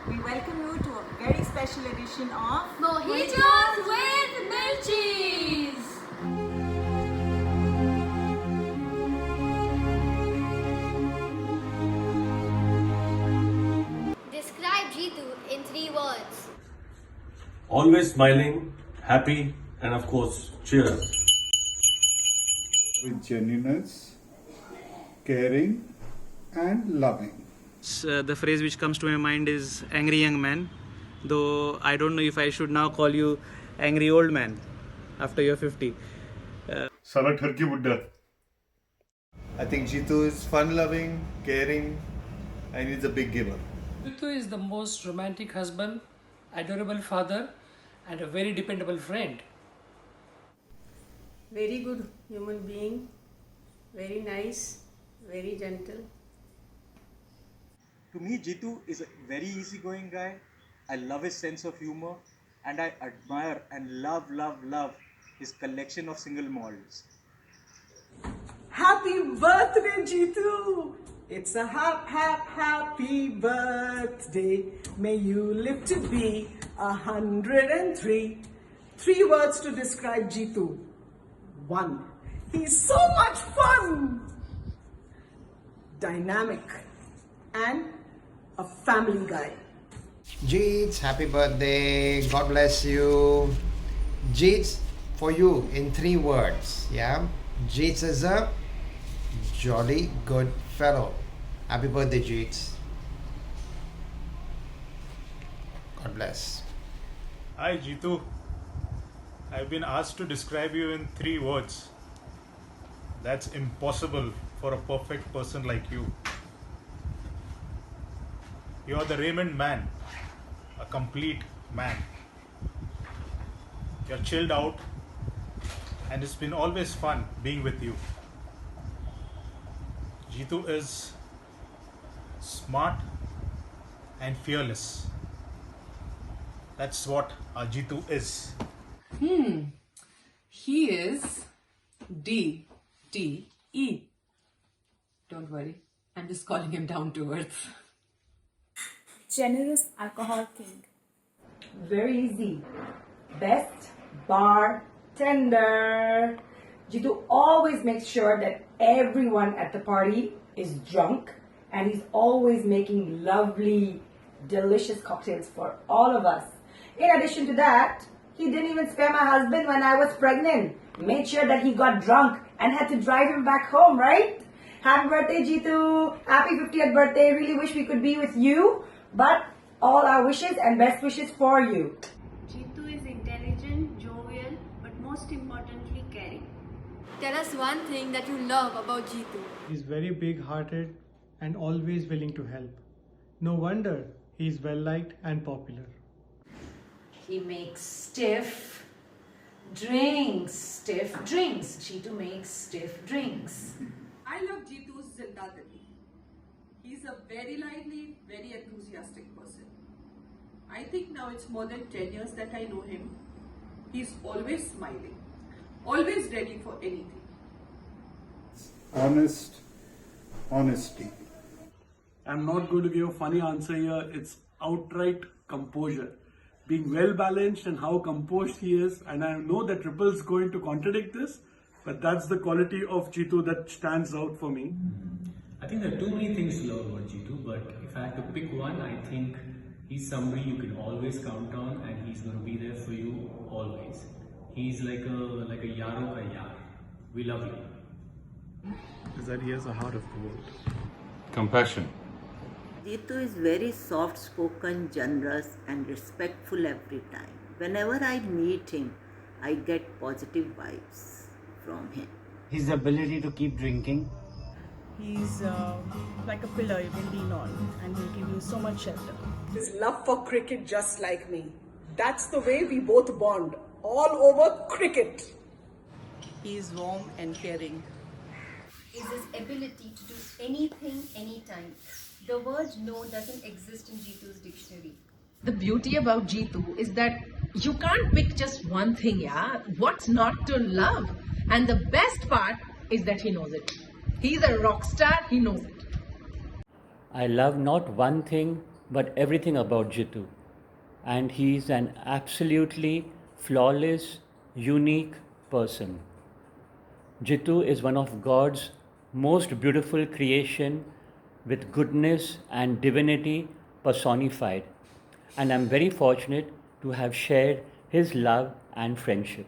we welcome you to a very special edition of Mojitos with Milchies! Describe Jitu in 3 words. Always smiling, happy, and of course, cheers. With genuineness, caring, and loving. The phrase which comes to my mind is angry young man, though I don't know if I should now call you angry old man after you're 50. Sala Turkey Buddha. I think Jitu is fun-loving, caring, and he's a big giver. Jitu is the most romantic husband, adorable father, and a very dependable friend. Very good human being, very nice, very gentle. To me, Jitu is a very easygoing guy. I love his sense of humor, and I admire and love his collection of single models. Happy birthday, Jitu! It's a happy birthday. May you live to be 103. 3 words to describe Jitu. 1. He's so much fun, dynamic, and a family guy. Jeets, happy birthday. God bless you. Jeets, for you in 3 words. Yeah. Jeets is a jolly good fellow. Happy birthday, Jeets. God bless. Hi Jitu. I've been asked to describe you in 3 words. That's impossible for a perfect person like you. You're the Raymond man, a complete man. You're chilled out, and it's been always fun being with you. Jitu is smart and fearless. That's what our Jitu is. He is DTE. Don't worry, I'm just calling him down to earth. Generous alcohol king. Very easy. Best bartender. Jitu always makes sure that everyone at the party is drunk, and he's always making lovely, delicious cocktails for all of us. In addition to that, he didn't even spare my husband when I was pregnant. Made sure that he got drunk and had to drive him back home, right? Happy birthday, Jitu. Happy 50th birthday. Really wish we could be with you, but all our wishes and best wishes for you. Jitu is intelligent, jovial, but most importantly caring. Tell us one thing that you love about Jitu. He's very big-hearted and always willing to help. No wonder he's well-liked and popular. He makes stiff drinks. Jitu makes stiff drinks. I love Jitu's Zindagani. He's a very lively, very enthusiastic person. I think now it's more than 10 years that I know him. He's always smiling, always ready for anything. Honesty. I'm not going to give a funny answer here. It's outright composure. Being well balanced and how composed he is, and I know that Ripple's going to contradict this, but that's the quality of Jitu that stands out for me. I think there are too many things to love about Jitu, but if I had to pick one, I think he's somebody you can always count on, and he's going to be there for you always. He's like a yaro ka yaar. We love you. Is that he has a heart of gold. Compassion. Jitu is very soft-spoken, generous, and respectful every time. Whenever I meet him, I get positive vibes from him. His ability to keep drinking. He's like a pillar you can lean on, and he'll give you so much shelter. His love for cricket, just like me. That's the way we both bond. All over cricket. He's warm and caring. Is his ability to do anything, anytime. The word no doesn't exist in Jitu's dictionary. The beauty about Jitu is that you can't pick just one thing, yeah? What's not to love? And the best part is that he knows it. He's a rock star, he knows it. I love not one thing, but everything about Jitu. And he's an absolutely flawless, unique person. Jitu is one of God's most beautiful creation with goodness and divinity personified. And I'm very fortunate to have shared his love and friendship.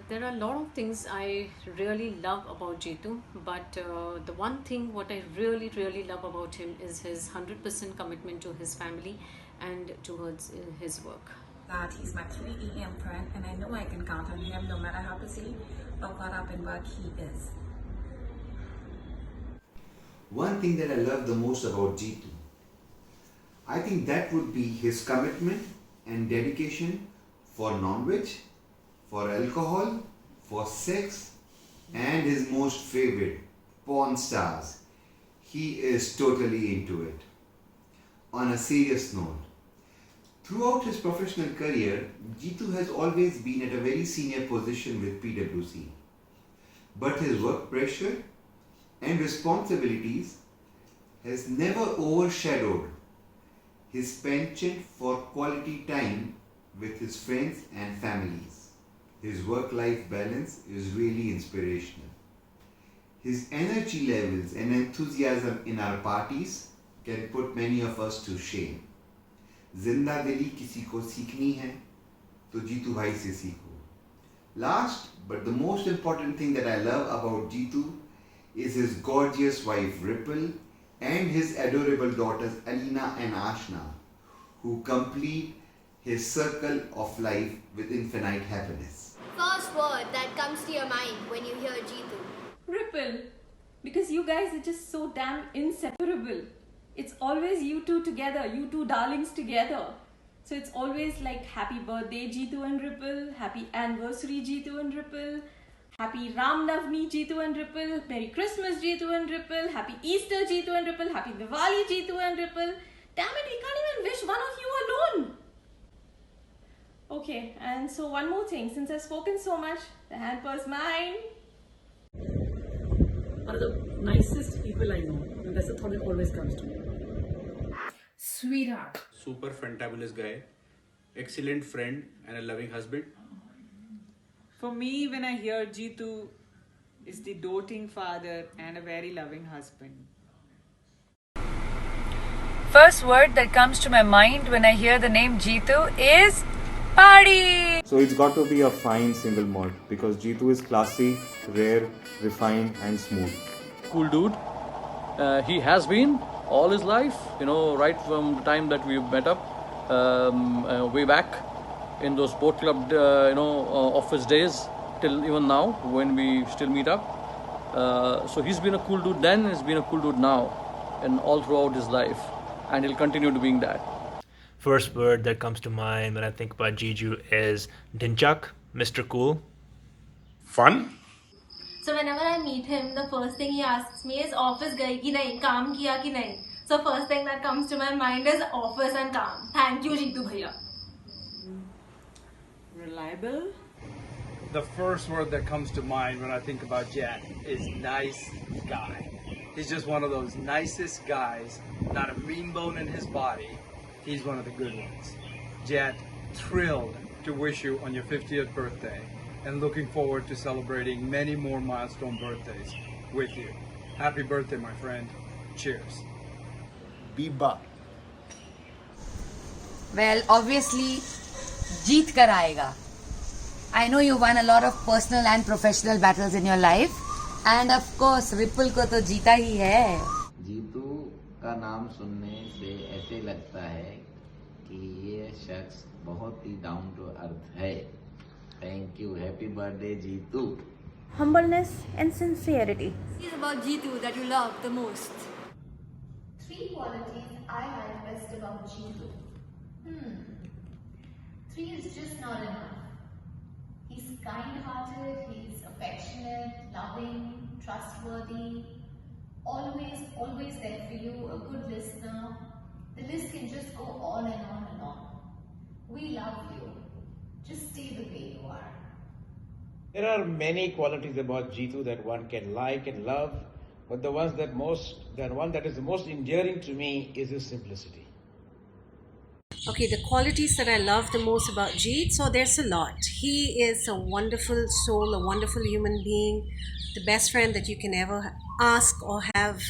There are a lot of things I really love about Jeetu, but the one thing what I really love about him is his 100% commitment to his family and towards his work. That he's my 3 a.m. friend, and I know I can count on him no matter how busy or caught up in work he is. One thing that I love the most about Jeetu, I think that would be his commitment and dedication for non-veg, for alcohol, for sex, and his most favorite, porn stars. He is totally into it. On a serious note, throughout his professional career, Jeetu has always been at a very senior position with PwC. But his work pressure and responsibilities has never overshadowed his penchant for quality time with his friends and families. His work-life balance is really inspirational. His energy levels and enthusiasm in our parties can put many of us to shame. जिंदा दिली किसी को सीखनी है तो जीतू भाई से सीखो. Last but the most important thing that I love about Jeetu is his gorgeous wife Ripple and his adorable daughters Alina and Ashna, who complete his circle of life with infinite happiness. First word that comes to your mind when you hear Jeetu. Ripple. Because you guys are just so damn inseparable. It's always you two together, you two darlings together. So it's always like happy birthday Jeetu and Ripple, happy anniversary Jeetu and Ripple, happy Ram Navami Jeetu and Ripple, Merry Christmas Jeetu and Ripple, happy Easter Jeetu and Ripple, happy Diwali Jeetu and Ripple. Damn it, we can't even wish one of you alone. Okay, and so one more thing, since I've spoken so much, the hamper's mine. Are the nicest people I know, and that's the thought that always comes to me. Sweetheart. Super fantabulous guy, excellent friend and a loving husband. For me, when I hear Jeetu, is the doting father and a very loving husband. First word that comes to my mind when I hear the name Jeetu is party. So it's got to be a fine single malt because Jeetu is classy, rare, refined and smooth. Cool dude. He has been all his life, right from the time that we met up way back in those sport club, office days till even now when we still meet up. So he's been a cool dude then, he's been a cool dude now and all throughout his life, and he'll continue to being that. First word that comes to mind when I think about Jeetu is Dinchak, Mr. Cool. Fun? So whenever I meet him, the first thing he asks me is office gayi ki nahi, kaam kiya ki nahi. So first thing that comes to my mind is office and kaam. Thank you Jeetu bhaiya. Reliable? The first word that comes to mind when I think about Jet is nice guy. He's just one of those nicest guys, not a mean bone in his body. He's one of the good ones. Jet, thrilled to wish you on your 50th birthday and looking forward to celebrating many more milestone birthdays with you. Happy birthday, my friend. Cheers. Biba. Well, obviously, jeet kar aayega. I know you won a lot of personal and professional battles in your life. And of course, Ripple ko to jeeta hi hai. Jitu का नाम सुनने से ऐसे लगता है कि ये शख्स बहुत ही डाउन टू अर्थ है. Thank you. Happy birthday, Jeetu. Humbleness and sincerity. What is about Jeetu that you love the most? 3 qualities I like best about Jeetu. 3 is just not enough. He's kind-hearted, he's affectionate, loving, trustworthy, always there for you, a good listener. The list can just go on and on and on. We love you. Just stay the way you are. There are many qualities about Jeetu that one can like and love, but the one that is the most endearing to me is his simplicity. Okay, the qualities that I love the most about Jeet, so there's a lot. He is a wonderful soul, a wonderful human being, the best friend that you can ever ask or have.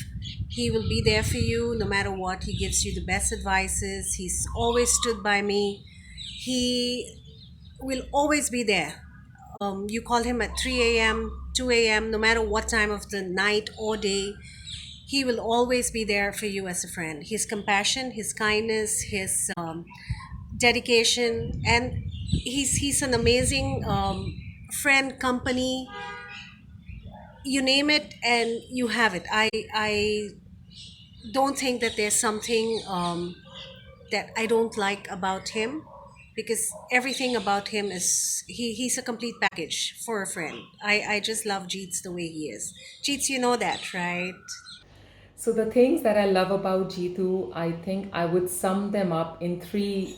He will be there for you no matter what. He gives you the best advices. He's always stood by me. He will always be there. You call him at 3 a.m., 2 a.m., no matter what time of the night or day, he will always be there for you as a friend. His compassion, his kindness, his dedication, and he's an amazing friend, company. You name it, and you have it. I don't think that there's something that I don't like about him, because everything about him is he's a complete package for a friend. I just love Jeets the way he is. Jeets, you know that, right? So the things that I love about Jitu, I think I would sum them up in three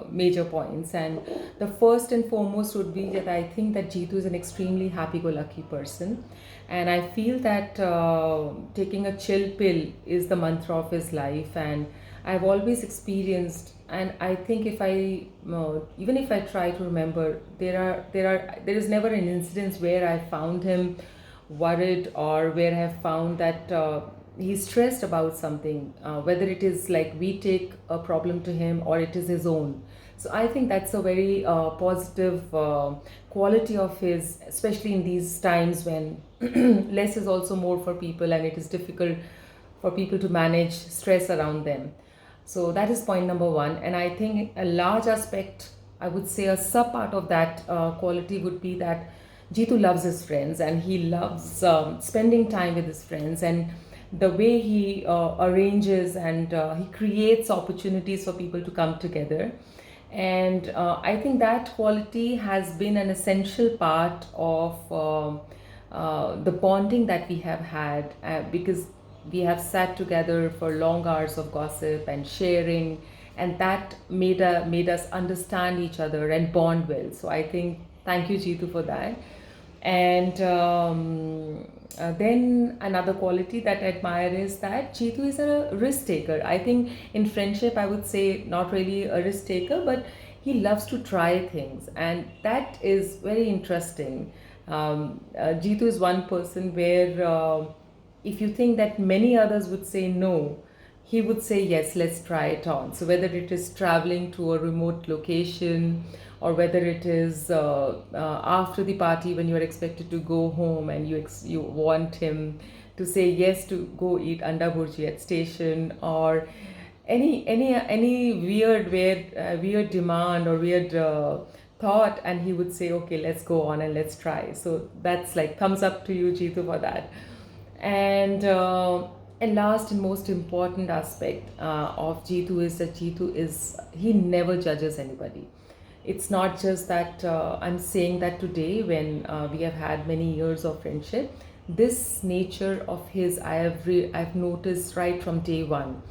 major points. And the first and foremost would be that I think that Jitu is an extremely happy-go-lucky person. And I feel that taking a chill pill is the mantra of his life. And I've always experienced, and I think if I, even if I try to remember, there is never an instance where I found him worried or where I have found that he's stressed about something, whether it is like we take a problem to him or it is his own. So I think that's a very positive quality of his, especially in these times when less is also more for people and it is difficult for people to manage stress around them. So that is point number one. And I think a large aspect, I would say a sub part of that quality would be that Jitu loves his friends and he loves spending time with his friends, and the way he arranges and he creates opportunities for people to come together. And I think that quality has been an essential part of the bonding that we have had, because we have sat together for long hours of gossip and sharing, and that made us understand each other and bond well. So I think thank you, Jitu, for that. And then another quality that I admire is that Jitu is a risk taker. I think in friendship I would say not really a risk taker, but he loves to try things, and that is very interesting. Jitu is one person where if you think that many others would say no, he would say yes, let's try it on. So whether it is traveling to a remote location, or whether it is after the party when you're expected to go home and you want him to say yes to go eat anda burji at station, or any weird demand or weird thought, and he would say okay, let's go on and let's try. So that's like thumbs up to you, Jitu, for that. And last and most important aspect of Jitu is that he never judges anybody. It's not just that I'm saying that today when we have had many years of friendship. This nature of his I've noticed right from day one.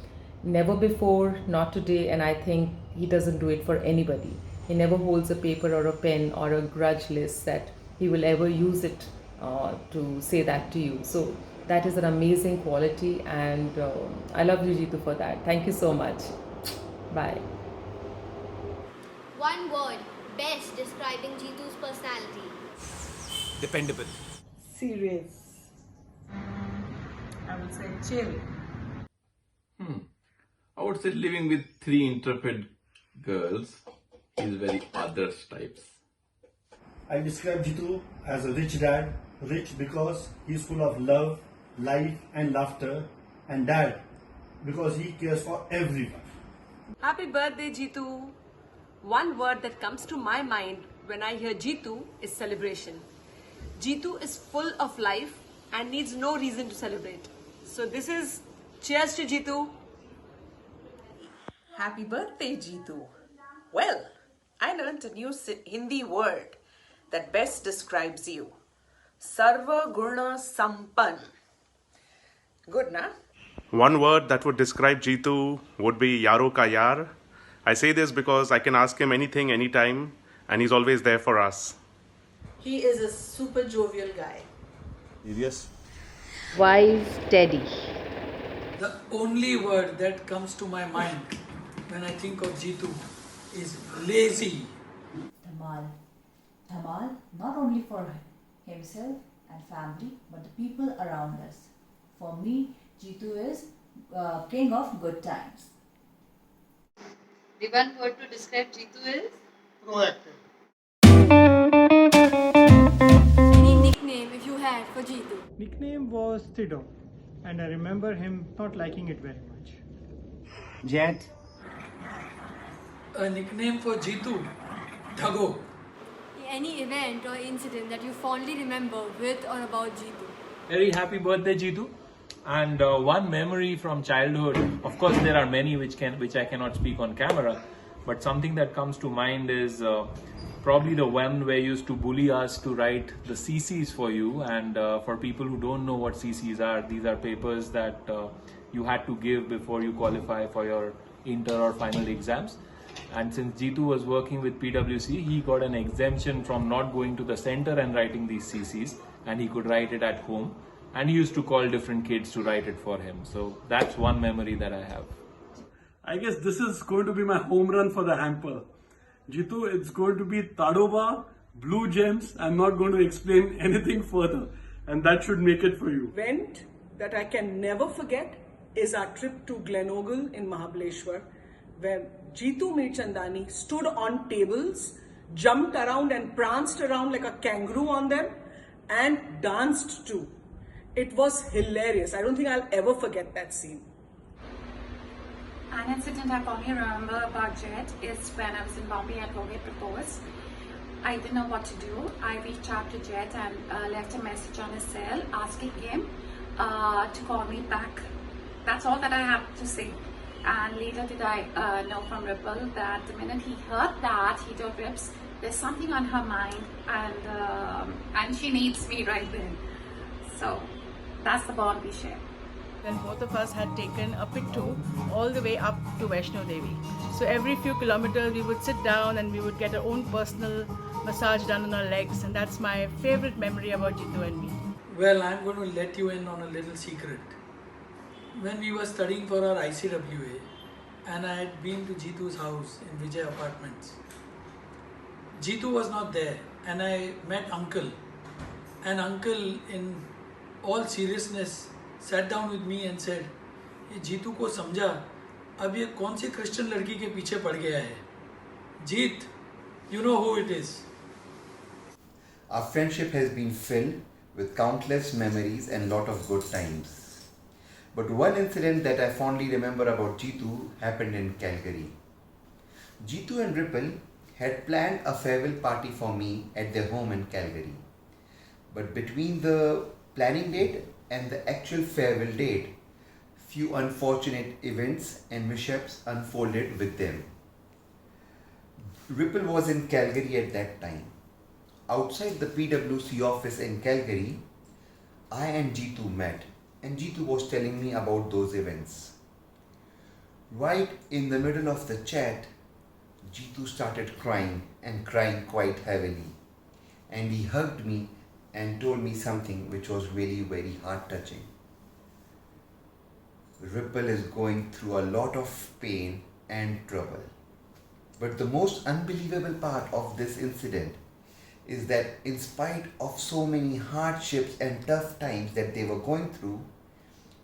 Never before, not today, and I think he doesn't do it for anybody. He never holds a paper or a pen or a grudge list that he will ever use it to say that to you. So that is an amazing quality, and I love you, Jitu, for that. Thank you so much. Bye. One word best describing Jitu's personality. Dependable. Serious. I would say chill. I would say living with 3 intrepid girls is very others types. I describe Jitu as a rich dad. Rich because he's full of love, life and laughter, and dad because he cares for everyone. Happy birthday, Jitu. One word that comes to my mind when I hear Jitu is celebration. Jitu is full of life and needs no reason to celebrate. So this is cheers to Jitu. Happy birthday, Jitu. Well, I learned a new Hindi word that best describes you. Sarva Guna Sampan. Good, na? One word that would describe Jitu would be Yaro Ka Yaar. I say this because I can ask him anything, anytime, and he's always there for us. He is a super jovial guy. Serious. Wise Teddy. The only word that comes to my mind when I think of Jitu is lazy. Dhamal. Dhamal, not only for himself and family, but the people around us. For me, Jitu is king of good times. The one word to describe Jitu is? Proactive. Any nickname if you had for Jitu? Nickname was Tido, and I remember him not liking it very much. Jet. A nickname for Jitu, Dhago. Any event or incident that you fondly remember with or about Jitu? Very happy birthday, Jitu. And one memory from childhood, of course there are many which I cannot speak on camera, but something that comes to mind is probably the one where you used to bully us to write the CCs for you. And for people who don't know what CCs are, these are papers that you had to give before you qualify for your inter or final exams. And since Jitu was working with PwC, he got an exemption from not going to the center and writing these CCs, and he could write it at home. And he used to call different kids to write it for him. So that's one memory that I have. I guess this is going to be my home run for the hamper. Jitu, it's going to be Tadoba, Blue Gems. I'm not going to explain anything further. And that should make it for you. Event that I can never forget is our trip to Glenogle in Mahabaleshwar, where Jitu Mirchandani stood on tables, jumped around and pranced around like a kangaroo on them, and danced too. It was hilarious. I don't think I'll ever forget that scene. An incident I fondly remember about Jet is when I was in Bombay and Rohit proposed. I didn't know what to do. I reached out to Jet and left a message on his cell asking him to call me back. That's all that I have to say. And later did I know from Ripple that the minute he heard that, he told Rips, there's something on her mind and she needs me right then. So that's the bond we share. And both of us had taken a pit tour all the way up to Vaishno Devi. So every few kilometers we would sit down and we would get our own personal massage done on our legs, and that's my favorite memory about Jitu and me. Well, I'm going to let you in on a little secret. When we were studying for our ICWA, and I had been to Jitu's house in Vijay Apartments, Jitu was not there, and I met Uncle. And Uncle, in all seriousness, sat down with me and said, "ये जीतू को समझा, अब ये कौन सी Christian लड़की के पीछे पड़ गया है? जीत, you know who it is." Our friendship has been filled with countless memories and lot of good times. But one incident that I fondly remember about Jitu happened in Calgary. Jitu and Ripple had planned a farewell party for me at their home in Calgary. But between the planning date and the actual farewell date, few unfortunate events and mishaps unfolded with them. Ripple was in Calgary at that time. Outside the PwC office in Calgary, I and Jitu met, and Jitu was telling me about those events. Right in the middle of the chat, Jitu started crying and crying quite heavily, and he hugged me and told me something which was really very heart-touching. Ripple is going through a lot of pain and trouble. But the most unbelievable part of this incident is that in spite of so many hardships and tough times that they were going through,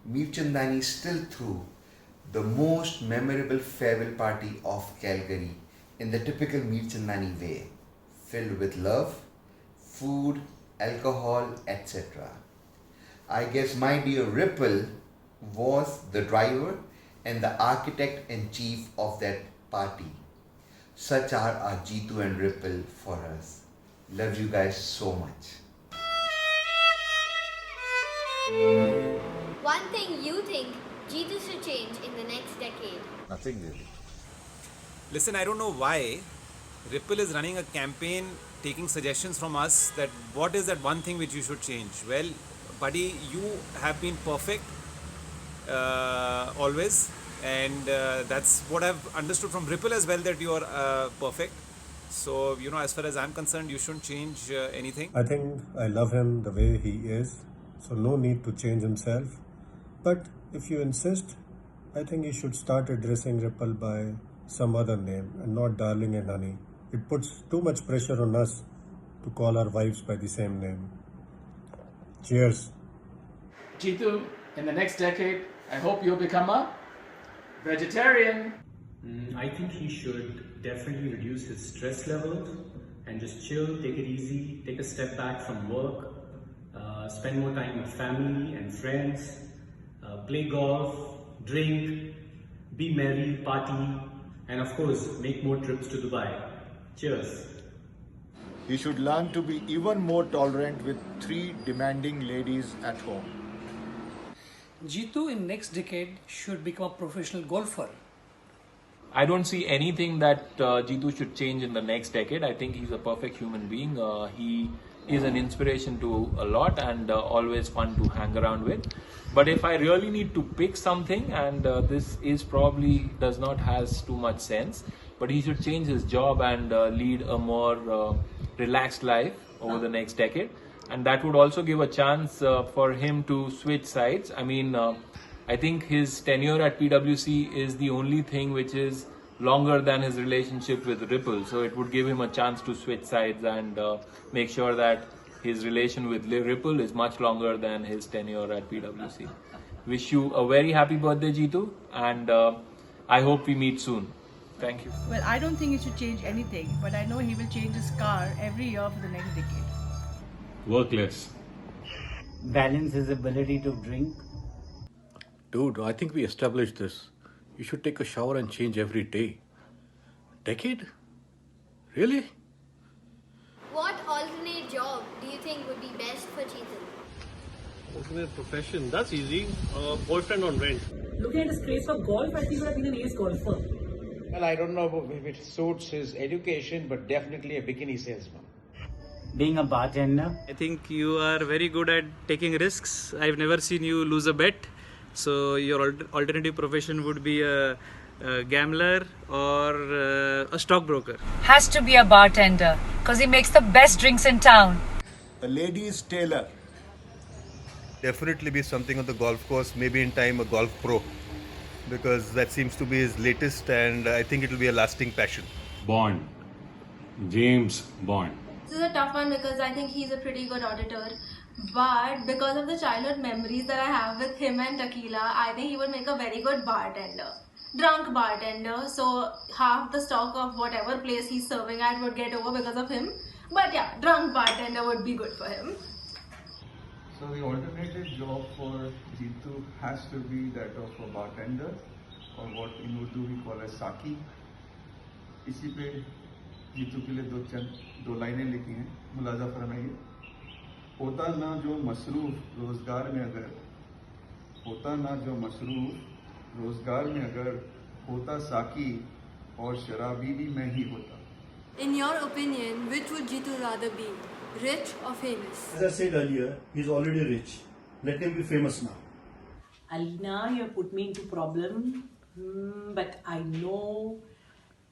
Mirchandani still threw the most memorable farewell party of Calgary in the typical Mirchandani way, filled with love, food, alcohol, etc. I guess my dear Ripple was the driver and the architect in chief of that party. Such are our Jitu and Ripple for us. Love you guys so much. One thing you think Jitu should change in the next decade? Nothing really. Listen, I don't know why Ripple is running a campaign taking suggestions from us that what is that one thing which you should change. Well, buddy, you have been perfect always, and that's what I've understood from Ripple as well, that you are perfect. So, as far as I'm concerned, you shouldn't change anything. I think I love him the way he is. so no need to change himself. But if you insist, I think he should start addressing Ripple by some other name and not darling and honey. It puts too much pressure on us to call our wives by the same name. Cheers. Jitu, in the next decade, I hope you'll become a vegetarian. I think he should definitely reduce his stress levels and just chill, take it easy, take a step back from work, spend more time with family and friends, play golf, drink, be merry, party, and of course, make more trips to Dubai. Cheers. He should learn to be even more tolerant with 3 demanding ladies at home. Jitu in next decade should become a professional golfer. I don't see anything that Jitu should change in the next decade. I think he's a perfect human being. He is an inspiration to a lot and always fun to hang around with. But if I really need to pick something, and this is probably does not has too much sense, but he should change his job and lead a more relaxed life over the next decade. And that would also give a chance for him to switch sides. I mean, I think his tenure at PwC is the only thing which is longer than his relationship with Ripple. So it would give him a chance to switch sides and make sure that his relation with Ripple is much longer than his tenure at PwC. Wish you a very happy birthday, Jitu, and I hope we meet soon. Thank you. Well, I don't think he should change anything, but I know he will change his car every year for the next decade. Work less. Balance his ability to drink. Dude, I think we established this. You should take a shower and change every day. Decade? Really? What alternate job do you think would be best for Chetan? Alternate profession, that's easy. Boyfriend on rent. Looking at his craze for golf, I think he would have been an ace golfer. Well, I don't know if it suits his education, but definitely a bikini salesman. Being a bartender. I think you are very good at taking risks. I've never seen you lose a bet. So your alternative profession would be a gambler or a stockbroker. Has to be a bartender because he makes the best drinks in town. A lady's tailor. Definitely be something on the golf course, maybe in time a golf pro, because that seems to be his latest and I think it will be a lasting passion. Bond. James Bond. This is a tough one because I think he's a pretty good auditor. But because of the childhood memories that I have with him and Tequila, I think he would make a very good bartender. Drunk bartender, so half the stock of whatever place he's serving at would get over because of him. But yeah, drunk bartender would be good for him. So the alternative job for Jitu has to be that of a bartender, or what in Urdu we call as saki. इसी पे जीतू के लिए दो लाइनें लिखी हैं, मुलाजा फरमाइए। होता ना जो मसरूफ रोजगार में अगर, होता ना जो मसरूफ रोजगार में अगर, होता साकी और शराबी भी मैं ही होता। In your opinion, which would Jitu rather be, rich or famous? As I said earlier, he's already rich. Let him be famous now. Alina, you have put me into problem, but I know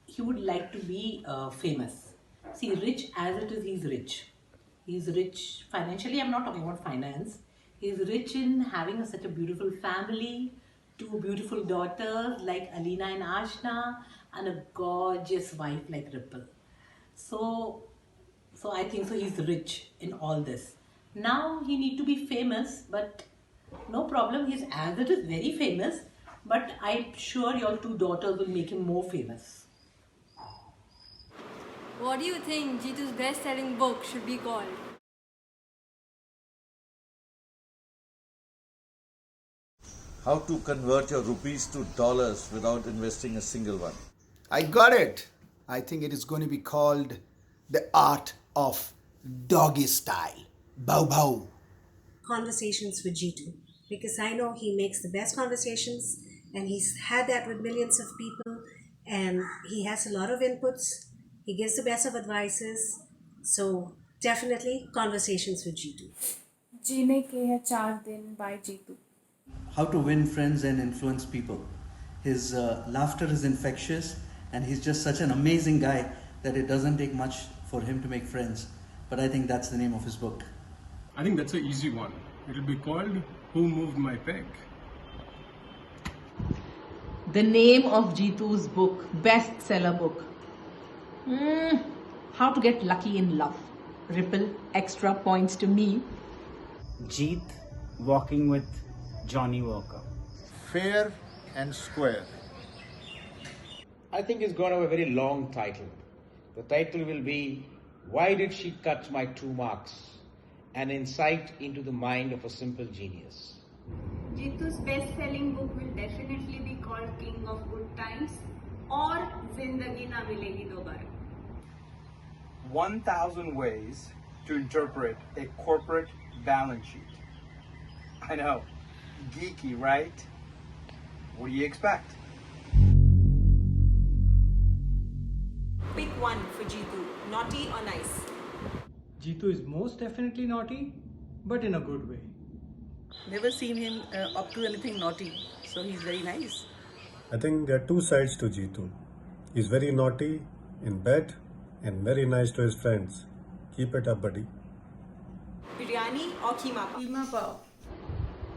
he would like to be famous. See, rich as it is, he's rich. He's rich financially. I'm not talking about finance. He's rich in having such a beautiful family, 2 beautiful daughters like Alina and Ashna, and a gorgeous wife like Ripple. So I think so he's rich in all this. Now he need to be famous, but no problem. He's as it is very famous, but I'm sure your 2 daughters will make him more famous. What do you think Jitu's best-selling book should be called? How to convert your rupees to dollars without investing a single one. I got it. I think it is going to be called The Art of Doggy Style. Bow bow. Conversations with Jitu, because I know he makes the best conversations and he's had that with millions of people and he has a lot of inputs. He gives the best of advices. So definitely Conversations with Jitu. जीने के हैं 4 दिन by Jitu. How to win friends and influence people. His laughter is infectious and he's just such an amazing guy that it doesn't take much for him to make friends. But I think that's the name of his book. I think that's an easy one. It'll be called Who Moved My Peg? The name of Jeetu's book, bestseller book. How to Get Lucky in Love. Ripple, extra points to me. Jeet walking with Johnny Walker. Fair and Square. I think it's going to have a very long title. The title will be Why Did She Cut My 2 Marks? An insight into the mind of a simple genius. Jeetu's best-selling book will definitely be called King of Good Times or Zindagi Na Milegi Dobara. 1,000 ways to interpret a corporate balance sheet. I know, geeky, right? What do you expect? Pick one for Jeetu, naughty or nice? Jeetu is most definitely naughty, but in a good way. Never seen him up to anything naughty, so he's very nice. I think there are two sides to Jeetu. He's very naughty in bed and very nice to his friends. Keep it up, buddy. Biryani or keema? Keema pao.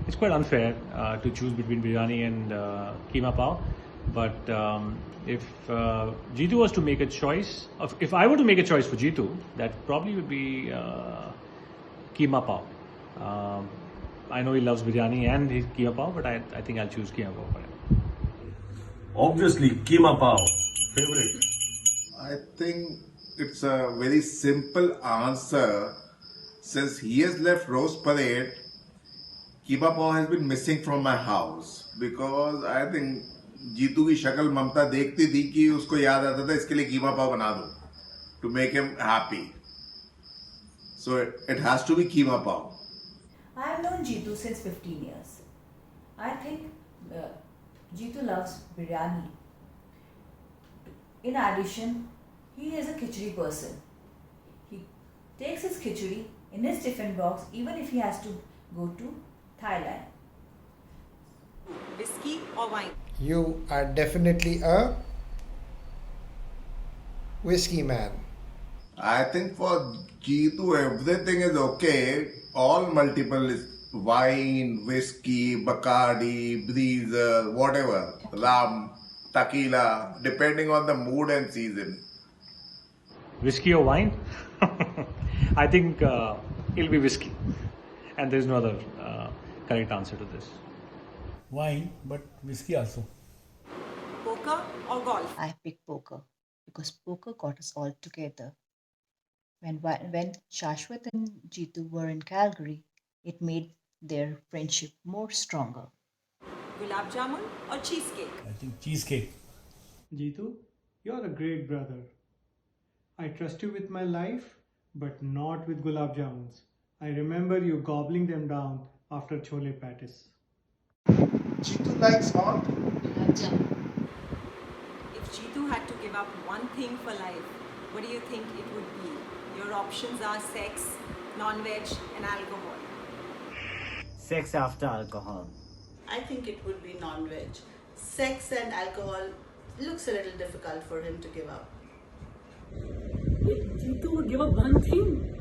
It's quite unfair to choose between biryani and keema pao. But if Jeetu was to make a choice, if I were to make a choice for Jeetu, that probably would be keema pao. I know he loves biryani and his keema pao, but I think I'll choose keema pao for him. Obviously, keema pao. Favorite. I think it's a very simple answer. Since he has left Rose Parade, keema pao has been missing from my house because I think Jitu की शक्ल ममता देखती थी कि उसको याद आता था इसके लिए कीमा पाव बना दो to make him happy. So it has to be keema pav. I have known Jeetu since 15 years. I think Jeetu loves biryani. In addition, he is a khichdi person. He takes his khichdi in his tiffin box even if he has to go to Thailand. Whiskey or wine? You are definitely a whiskey man. I think for Jeetu everything is okay. All multiple is wine, whiskey, Bacardi, breezer, whatever, rum, tequila, depending on the mood and season. Whiskey or wine? I think it'll be whiskey. And there's no other correct answer to this. Wine, but whiskey also. Poker or golf? I picked poker because poker got us all together. When Shashwat and Jeetu were in Calgary, it made their friendship more stronger. Gulab jamun or cheesecake? I think cheesecake. Jeetu, you're a great brother. I trust you with my life, but not with gulab jamuns. I remember you gobbling them down after chole patties. Jeetu likes hot. If Jeetu had to give up one thing for life, what do you think it would be? Your options are sex, non-veg and alcohol. Sex after alcohol. I think it would be non-veg. Sex and alcohol looks a little difficult for him to give up. If Jeetu would give up one thing,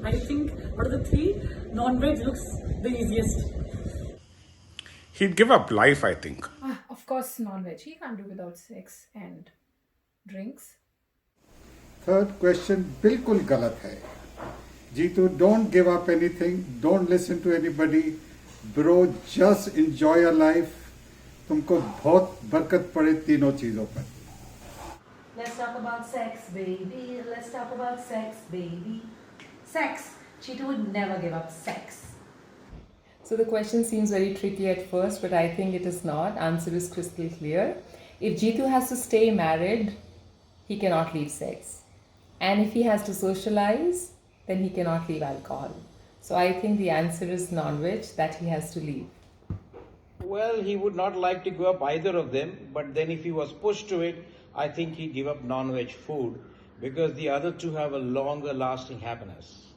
I think out of the three, non-veg looks the easiest. He'd give up life, I think. Of course, non-veg. He can't do without sex and drinks. Third question बिल्कुल गलत है. Jeetu, don't give up anything. Don't listen to anybody. Bro, just enjoy your life. तुमको बहुत बरकत पड़े तीनों चीजों पर. Let's talk about sex, baby. Let's talk about sex, baby. Sex. Jeetu would never give up sex. So the question seems very tricky at first, but I think it is not. Answer is crystal clear. If Jeetu has to stay married, he cannot leave sex. And if he has to socialize, then he cannot leave alcohol. So I think the answer is non-veg, that he has to leave. Well, he would not like to give up either of them, but then if he was pushed to it, I think he'd give up non-veg food because the other two have a longer lasting happiness.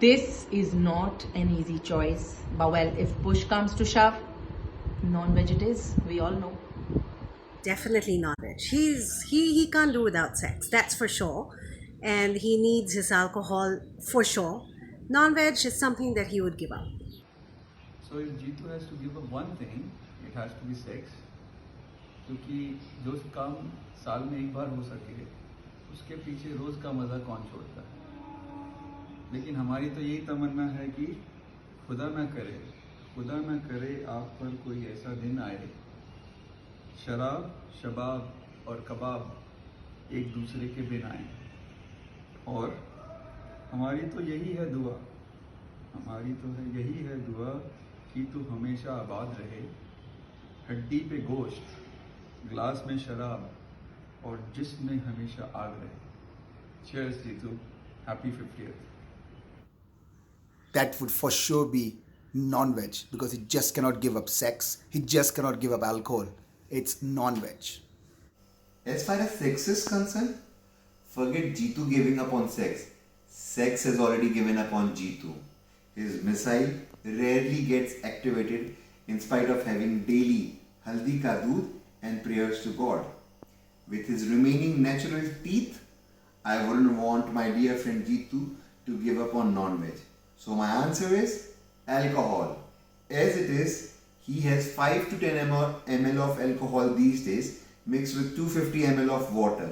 This is not an easy choice. But well, if push comes to shove, non-veg it is, we all know. Definitely non-veg. He can't do without sex, that's for sure. And he needs his alcohol for sure. Non-veg is something that he would give up. So if Jitu has to give up one thing, it has to be sex. क्योंकि जो काम साल में एक बार हो सके उसके पीछे रोज का मजा कौन छोड़ता है। लेकिन हमारी तो यही तमन्ना है कि खुदा ना करे आप पर कोई ऐसा दिन आए, शराब शबाब और कबाब एक दूसरे के बिन आए। और हमारी तो यही है दुआ कि तू हमेशा आबाद रहे, हड्डी पे गोश्त, ग्लास में शराब और जिस्म में हमेशा आग रहे। Cheers Jitu, happy 50th. That would for sure be non-veg because he just cannot give up sex. He just cannot give up alcohol. It's non-veg. As far as sex is concerned, forget Jitu giving up on sex. Sex has already given up on Jitu. His missile rarely gets activated in spite of having daily haldi ka doodh and prayers to God. With his remaining natural teeth, I wouldn't want my dear friend Jitu to give up on non-veg. So my answer is alcohol. As it is, he has 5 to 10 ml of alcohol these days mixed with 250 ml of water.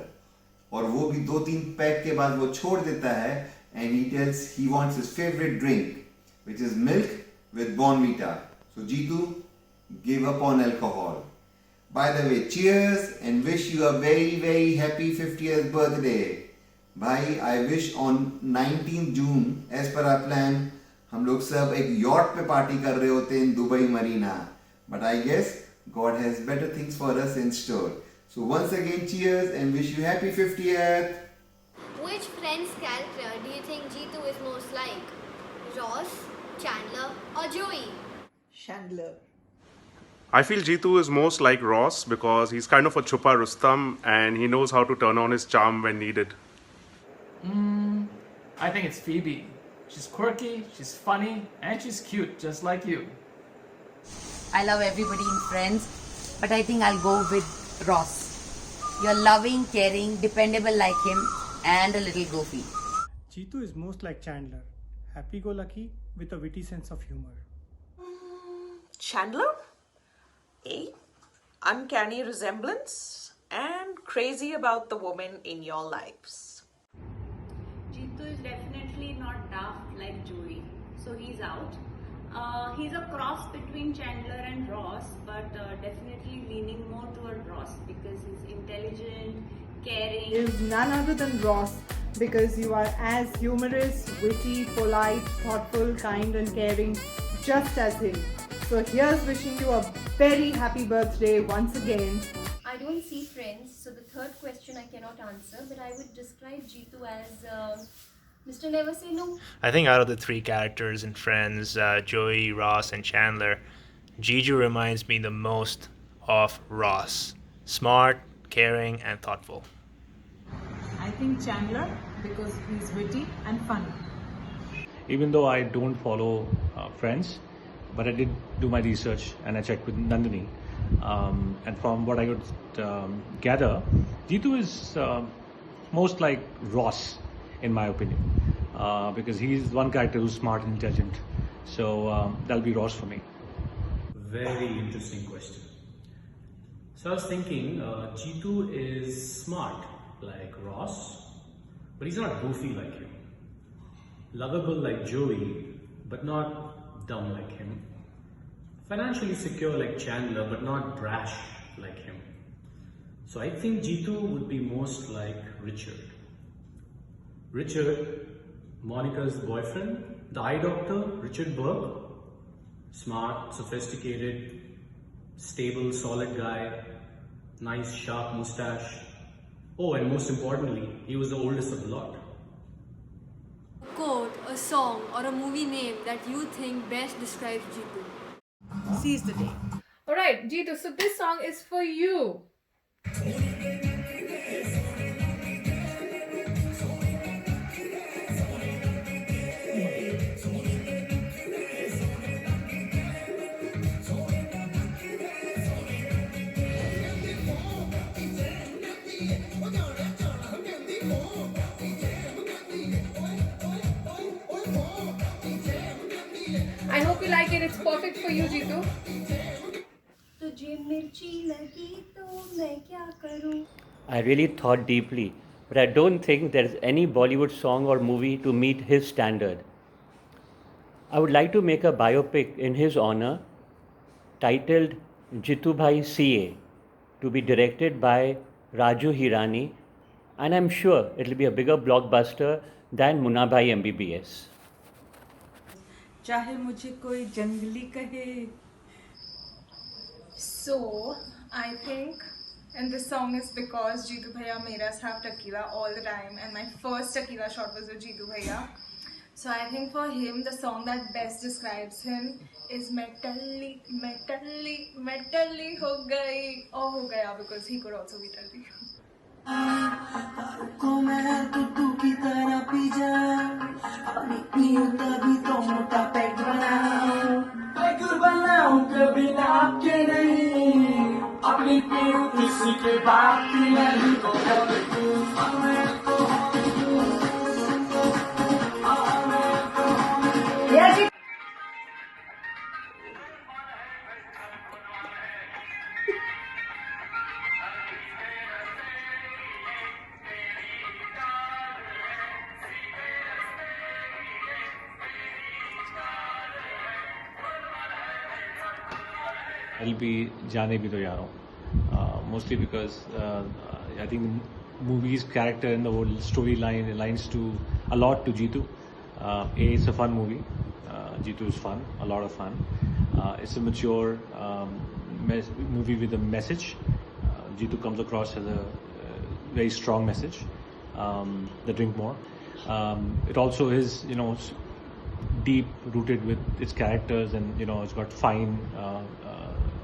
और वो भी 2-3 pack के बाद वो छोड़ देता है and he tells he wants his favorite drink which is milk with Bonvita. So Jitu, give up on alcohol. By the way, cheers and wish you a very very happy 50th birthday. भाई, I wish on 19th June as per our plan हम लोग सब एक yacht पे party कर रहे होते in Dubai Marina. But I guess God has better things for us in store. So once again, cheers and wish you happy 50th. Which Friends character do you think Jitu is most like? Ross, Chandler or Joey? Chandler. I feel Jitu is most like Ross because he's kind of a chupa Rustam and he knows how to turn on his charm when needed. I think it's Phoebe. She's quirky, she's funny, and she's cute, just like you. I love everybody in Friends, but I think I'll go with Ross. You're loving, caring, dependable like him, and a little goofy. Jitu is most like Chandler, happy-go-lucky with a witty sense of humor. Chandler? A uncanny resemblance and crazy about the woman in your lives. Jitu is definitely not daft like Joey, so he's out. He's a cross between Chandler and Ross, but definitely leaning more toward Ross because he's intelligent, caring. Is none other than Ross because you are as humorous, witty, polite, thoughtful, kind and caring just as him. So here's wishing you a very happy birthday once again. I don't see Friends, so the third question I cannot answer, but I would describe Jitu as Mr. Never Say No. I think out of the three characters in Friends, Joey, Ross, and Chandler, Jiju reminds me the most of Ross. Smart, caring, and thoughtful. I think Chandler because he's witty and funny. Even though I don't follow Friends, but I did do my research and I checked with Nandini. And from what I could gather, Jitu is most like Ross, in my opinion, because he's one character who's smart and intelligent. So that'll be Ross for me. Very interesting question. So I was thinking, Jitu is smart like Ross, but he's not goofy like him. Lovable like Joey, but not dumb like him. Financially secure like Chandler, but not brash like him. So I think Jitu would be most like Richard. Richard, Monica's boyfriend, the eye doctor, Richard Burke. Smart, sophisticated, stable, solid guy, nice sharp mustache. Oh, and most importantly, he was the oldest of the lot. Quote, a song or a movie name that you think best describes Jitu. Seize the day. Alright, Jitu, so this song is for you. you like it. It's perfect for you, Jitu. तुझे मिर्ची लगी तो मैं क्या करूं? I really thought deeply, but I don't think there is any Bollywood song or movie to meet his standard. I would like to make a biopic in his honor titled Jitu Bhai CA to be directed by Raju Hirani, and I'm sure it'll be a bigger blockbuster than Munna Bhai MBBS. चाहे मुझे कोई जंगली कहे. So, I think, and this song is because Jitu Bhaiya made us have tequila all the time, and my first tequila shot was with Jitu Bhaiya. So I think for him, the song that best describes him is Metalli, Metalli, Metalli ho gayi, or ho gaya, because he could also be Telly. को मैं तुतू की तरह P जाऊं, पानी पीऊं तभी तो मोटा पेट बनाऊं, पेट बनाऊं कभी नाप के नहीं, अपनी पीऊं किसी के बाप की नहीं तो I'll be Jaane Bhi To Yaaro, mostly because I think the movie's character and the whole storyline aligns to a lot to Jitu. It's a fun movie. Jitu is fun, a lot of fun. It's a mature movie with a message. Jitu comes across as a very strong message. The Drink More. It also is, deep rooted with its characters, and it's got fine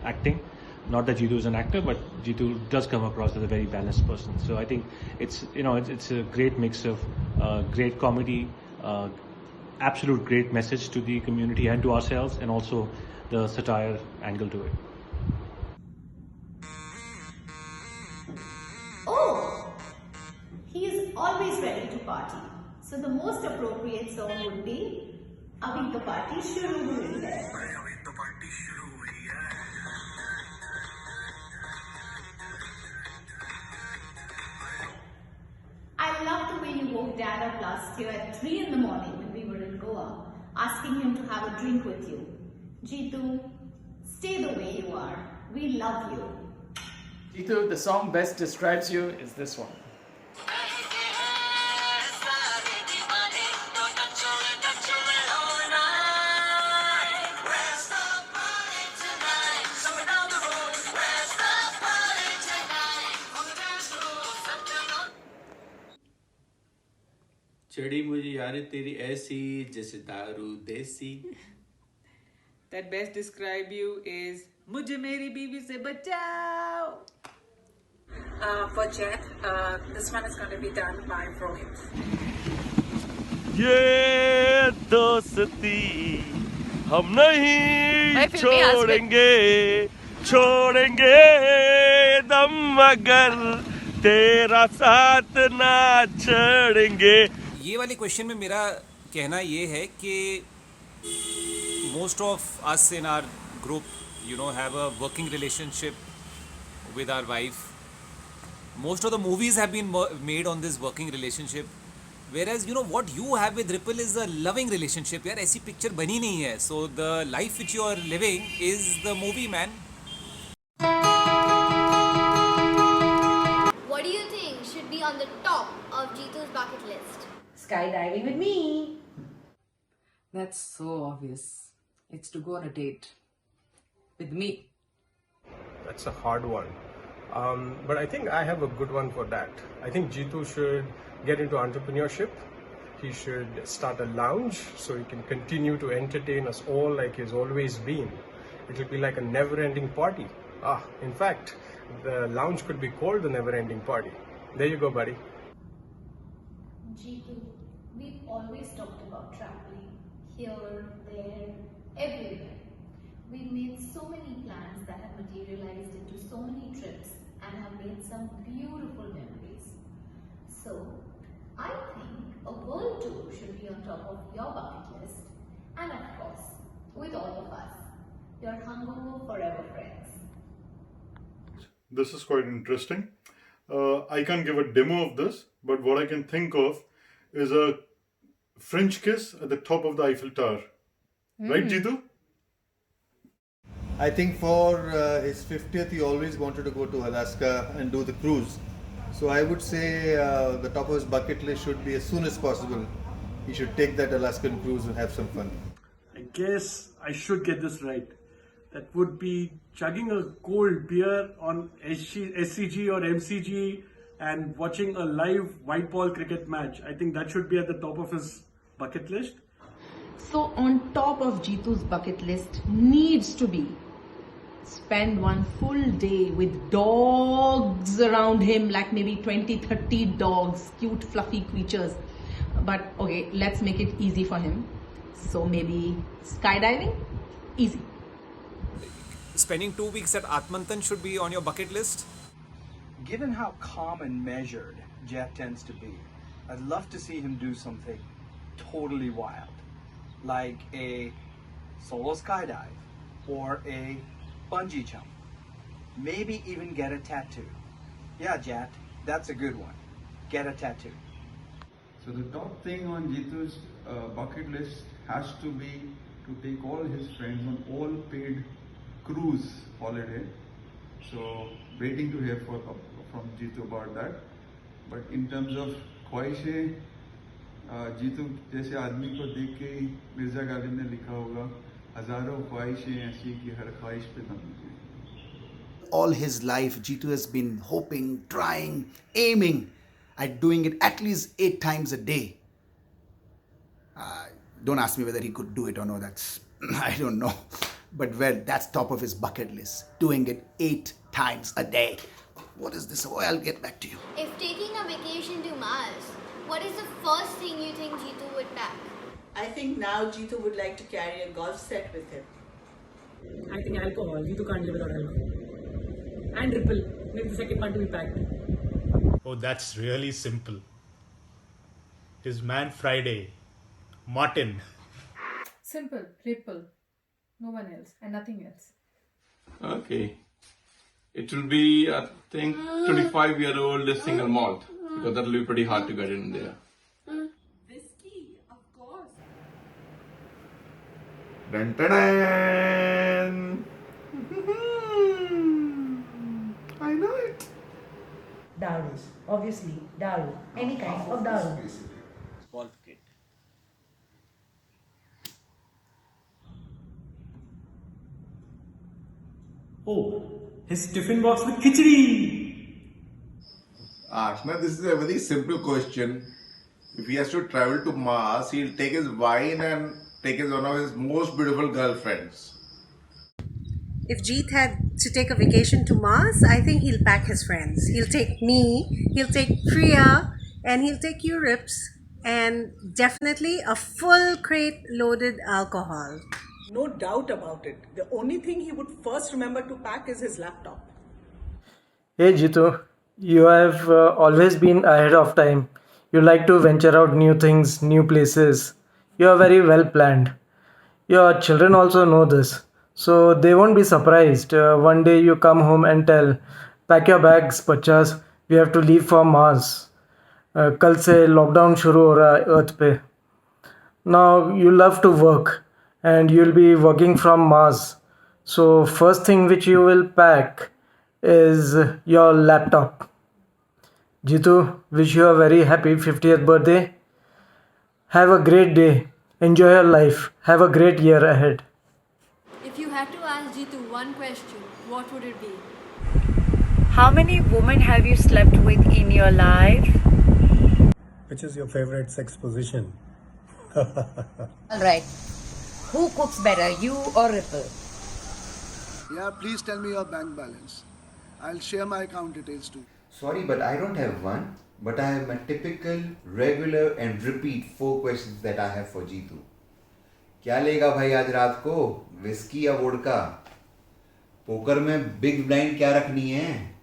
acting. Not that Jitu is an actor, but Jitu does come across as a very balanced person. So I think it's a great mix of great comedy, absolute great message to the community and to ourselves, and also the satire angle to it. Oh, he is always ready to party. So the most appropriate song would be Abhi to party shuru hui hai. I love the way you woke Dad up last year at 3 in the morning when we were in Goa, asking him to have a drink with you. Jitu, stay the way you are. We love you. Jitu, the song best describes you is this one. चढ़ी मुझे यार तेरी ऐसी जैसे दारू देसी. That best describe you is मुझे मेरी बीवी से बचाओ. For Jet, this one is going to be done by Rohit. ये दोस्ती हम नहीं छोड़ेंगे दम मगर तेरा साथ ना छोड़ेंगे. ये वाले क्वेश्चन में मेरा कहना ये है कि most of us in our group have a working relationship with our wife. Most of the movies have been made on this working relationship, whereas what you have with Ripple is a loving relationship. यार ऐसी picture बनी नहीं है. So the life which you are living is the movie, man. What do you think should be on the top of Jitu's bucket list? Skydiving with me. That's so obvious. It's to go on a date with me. That's a hard one. But I think I have a good one for that. I think Jitu should get into entrepreneurship. He should start a lounge so he can continue to entertain us all like he's always been. It will be like a never-ending party. In fact, the lounge could be called the never-ending party. There you go, buddy. Jitu, we've always talked about traveling here, there, everywhere. We've made so many plans that have materialized into so many trips and have made some beautiful memories. So, I think a world tour should be on top of your bucket list. And of course, with all of us. Your hungover forever friends. This is quite interesting. I can't give a demo of this, but what I can think of is a French kiss at the top of the Eiffel Tower. Right, Jitu? I think for his 50th, he always wanted to go to Alaska and do the cruise. So I would say the top of his bucket list should be as soon as possible. He should take that Alaskan cruise and have some fun. I guess I should get this right. That would be chugging a cold beer on SCG or MCG and watching a live white ball cricket match. I think that should be at the top of his bucket list. So on top of Jitu's bucket list needs to be spend one full day with dogs around him, like maybe 20-30 dogs, cute fluffy creatures. But okay, let's make it easy for him. So maybe skydiving? Easy. Spending 2 weeks at Atmantan should be on your bucket list? Given how calm and measured Jet tends to be, I'd love to see him do something totally wild, like a solo skydive or a bungee jump. Maybe even get a tattoo. Yeah, Jet, that's a good one. Get a tattoo. So the top thing on Jitu's bucket list has to be to take all his friends on all paid cruise holiday. So waiting to hear from Jitu about that. But in terms of ख्वाहिशें, जीतू जैसे आदमी को देख के ही मिर्जा गालिब ने लिखा होगा, हजारों ख्वाहिशें ऐसी कि हर ख्वाहिश पे दम लीजिए. All his life, Jitu has been hoping, trying, aiming at doing it at least 8 times a day. Don't ask me whether he could do it or no, that's, I don't know. But well, that's top of his bucket list, doing it 8 times a day. What is this? Oh, I'll get back to you. If taking a vacation to Mars, what is the first thing you think Jitu would pack? I think now Jitu would like to carry a golf set with him. I think alcohol. Jitu can't live without alcohol. And Ripple. Maybe the second one to be packed. Oh, that's really simple. His man Friday, Martin. Simple, Ripple. No one else and nothing else. Okay. It will be, I think, 25-year-old single malt. Because that will be pretty hard to get in there. Whiskey, of course. Dun, dun, dun. I know it. Darus. Obviously, daru. Any kind of daru. Small kit. Oh, his tiffin box with khichdi. Ashna, this is a very simple question. If he has to travel to Mars, he'll take his wine and take one of his most beautiful girlfriends. If Jeet had to take a vacation to Mars, I think he'll pack his friends. He'll take me, he'll take Priya, and he'll take Eurips, and definitely a full crate loaded alcohol. No doubt about it. The only thing he would first remember to pack is his laptop. Hey Jitu, you have always been ahead of time. You like to venture out new things, new places. You are very well planned. Your children also know this. So they won't be surprised. One day you come home and tell, pack your bags, bachas, we have to leave for Mars. कल से lockdown शुरू हो रहा है Earth पे. Now you love to work and you'll be working from Mars. So first thing which you will pack is your laptop. Jitu, wish you a very happy 50th birthday. Have a great day. Enjoy your life. Have a great year ahead. If you had to ask Jitu one question, what would it be? How many women have you slept with in your life? Which is your favorite sex position? Alright. Who cooks better, you or Ripple? Yeah, please tell me your bank balance. I'll share my account details too. Sorry, but I don't have one. But I have my typical, regular and repeat 4 questions that I have for Jitu. क्या लेगा भाई आज रात को? Whisky या vodka? Poker में big blind क्या रखनी है?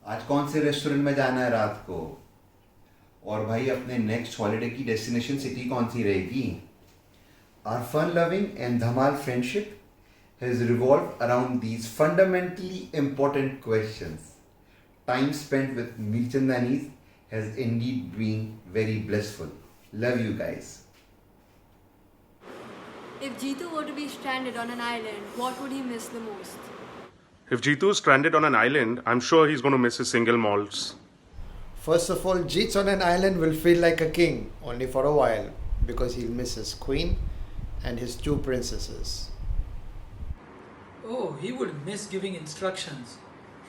आज कौन से रेस्टोरेंट में जाना है रात को? और भाई अपने नेक्स्ट हॉलिडे की डेस्टिनेशन सिटी कौन सी रहेगी? Our fun-loving and dhamal friendship has revolved around these fundamentally important questions. Time spent with Mirchandanis has indeed been very blissful. Love you guys. If Jitu were to be stranded on an island, what would he miss the most? If Jitu is stranded on an island, I'm sure he's going to miss his single malts. First of all, Jeets on an island will feel like a king, only for a while, because he'll miss his queen and his two princesses. Oh, he would miss giving instructions.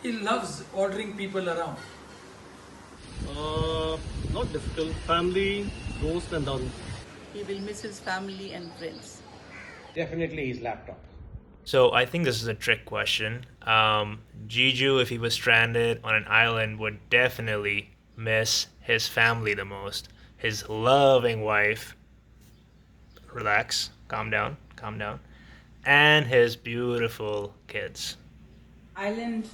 He loves ordering people around. Not difficult. Family, dost and daru. He will miss his family and friends. Definitely his laptop. So I think this is a trick question. Jiju, if he was stranded on an island, would definitely miss his family the most. His loving wife. Relax, calm down. And his beautiful kids. Island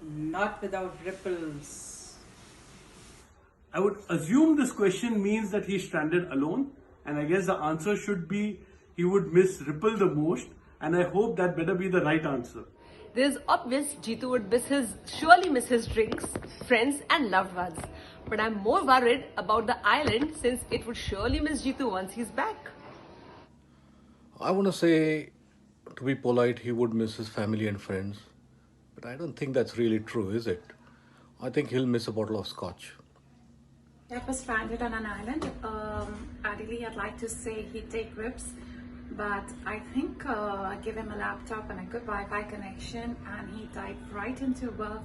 not without ripples. I would assume this question means that he's stranded alone, and I guess the answer should be he would miss Ripple the most, and I hope that better be the right answer. There's obvious Jitu would surely miss his drinks, friends and loved ones. But I'm more worried about the island since it would surely miss Jitu once he's back. I want to say, to be polite, he would miss his family and friends. But I don't think that's really true, is it? I think he'll miss a bottle of scotch. That was stranded on an island. Ideally, I'd like to say he'd take rips, but I think I'd give him a laptop and a good Wi-Fi connection, and he'd dive right into work,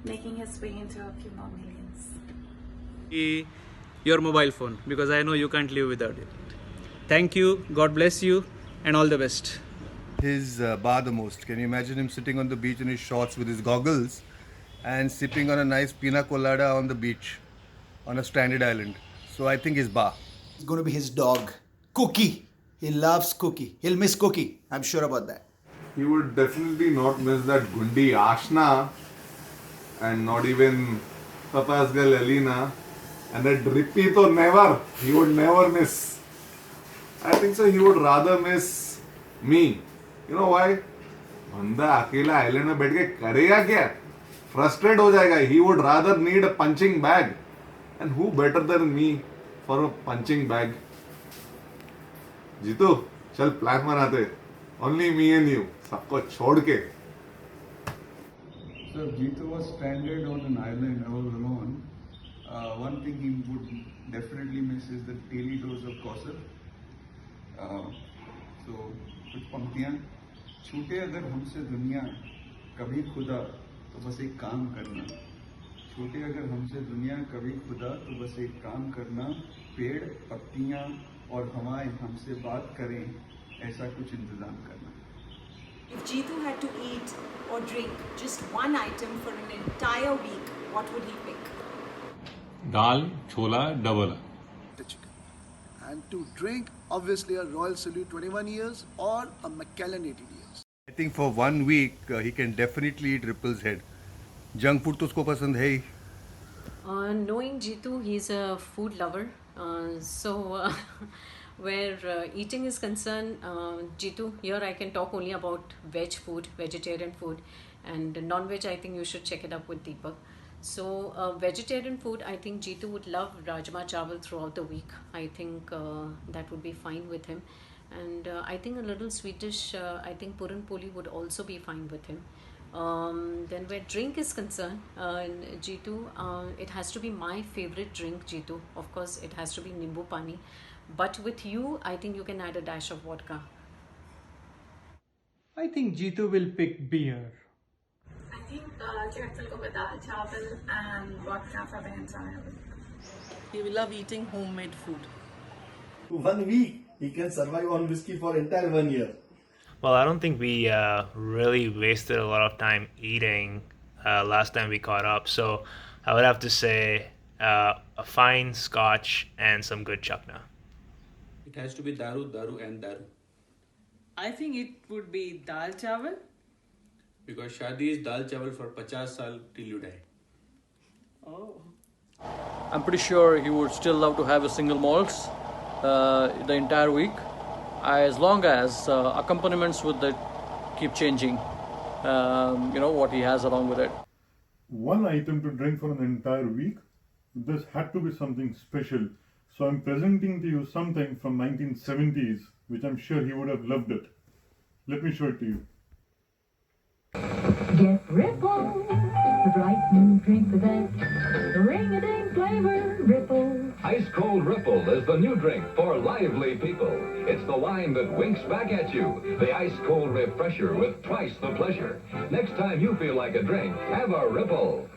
making his way into a few more millions. Your mobile phone, because I know you can't live without it. Thank you, God bless you, and all the best. His bar the most. Can you imagine him sitting on the beach in his shorts with his goggles and sipping on a nice pina colada on the beach on a stranded island? So I think his bar. It's going to be his dog, Cookie. He loves Cookie. He'll miss Cookie. I'm sure about that. He would definitely not miss that Gundi Ashna and not even Papa's girl Elena, and that Drippy to never. He would never miss. I think so. He would rather miss me. You know why? बंदा अकेला island में बैठ के करेगा क्या? Frustrated हो जाएगा. He would rather need a punching bag. And who better than me for a punching bag? Jitu, चल प्लान बनाते. Only me and you. सबको छोड़ के. So if Jitu was stranded on an island all alone, one thing he would definitely miss is the daily dose of gossip. So कुछ पंक्तियाँ. छूटे अगर हमसे दुनिया कभी खुदा तो बस एक काम करना. छूटे अगर हमसे दुनिया कभी खुदा तो बस एक काम करना. पेड़, पत्तियाँ और हवाएं हमसे बात करें, ऐसा कुछ इंतजाम करना. If Jitu had to eat or drink just one item for an entire week, what would he pick? Dal, chola, double. And to drink, obviously a Royal Salute 21 years or a Macallan 18 years. I think for 1 week he can definitely eat Ripple's head. Junk food तो उसको पसंद है ही. Knowing Jitu, he's a food lover. Where eating is concerned, Jitu, here I can talk only about veg food, vegetarian food, and non-veg I think you should check it up with Deepak. So vegetarian food, I think Jitu would love Rajma Chawal throughout the week. I think that would be fine with him. And I think a little Swedish, I think Puran Poli would also be fine with him. Then where drink is concerned, Jitu, it has to be my favorite drink, Jitu. Of course, it has to be Nimbu Pani. But with you, I think you can add a dash of vodka. I think Jitu will pick beer. I think Jack will go with dal chawal and vodka for the entire week. He will love eating homemade food. 1 week, he can survive on whiskey for entire 1 year. Well, I don't think we really wasted a lot of time eating last time we caught up. So I would have to say a fine scotch and some good chutney. It has to be daru, daru and daru. I think it would be dal chawal. Because shadi is dal chawal for 50 saal till you die. Oh. I'm pretty sure he would still love to have a single malts the entire week. as long as accompaniments with it keep changing, what he has along with it. One item to drink for an entire week, this had to be something special. So I'm presenting to you something from 1970s, which I'm sure he would have loved it. Let me show it to you. Get Ripple, the bright new drink with that ring-a-ding flavor, Ripple. Ice Cold Ripple is the new drink for lively people. It's the wine that winks back at you. The ice cold refresher with twice the pleasure. Next time you feel like a drink, have a Ripple.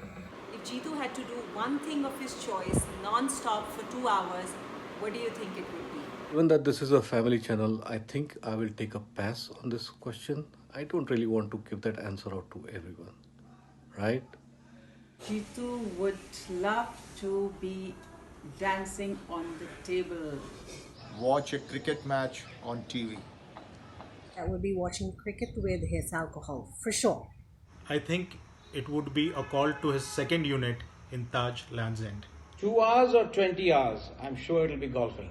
If Jitu had to do one thing of his choice non-stop for 2 hours, what do you think it would be? Given that this is a family channel, I think I will take a pass on this question. I don't really want to give that answer out to everyone, right? Jitu would love to be dancing on the table. Watch a cricket match on TV. That would be watching cricket with his alcohol, for sure. I think it would be a call to his second unit in Taj Land's End. 2 hours or 20 hours, I'm sure it'll be golfing.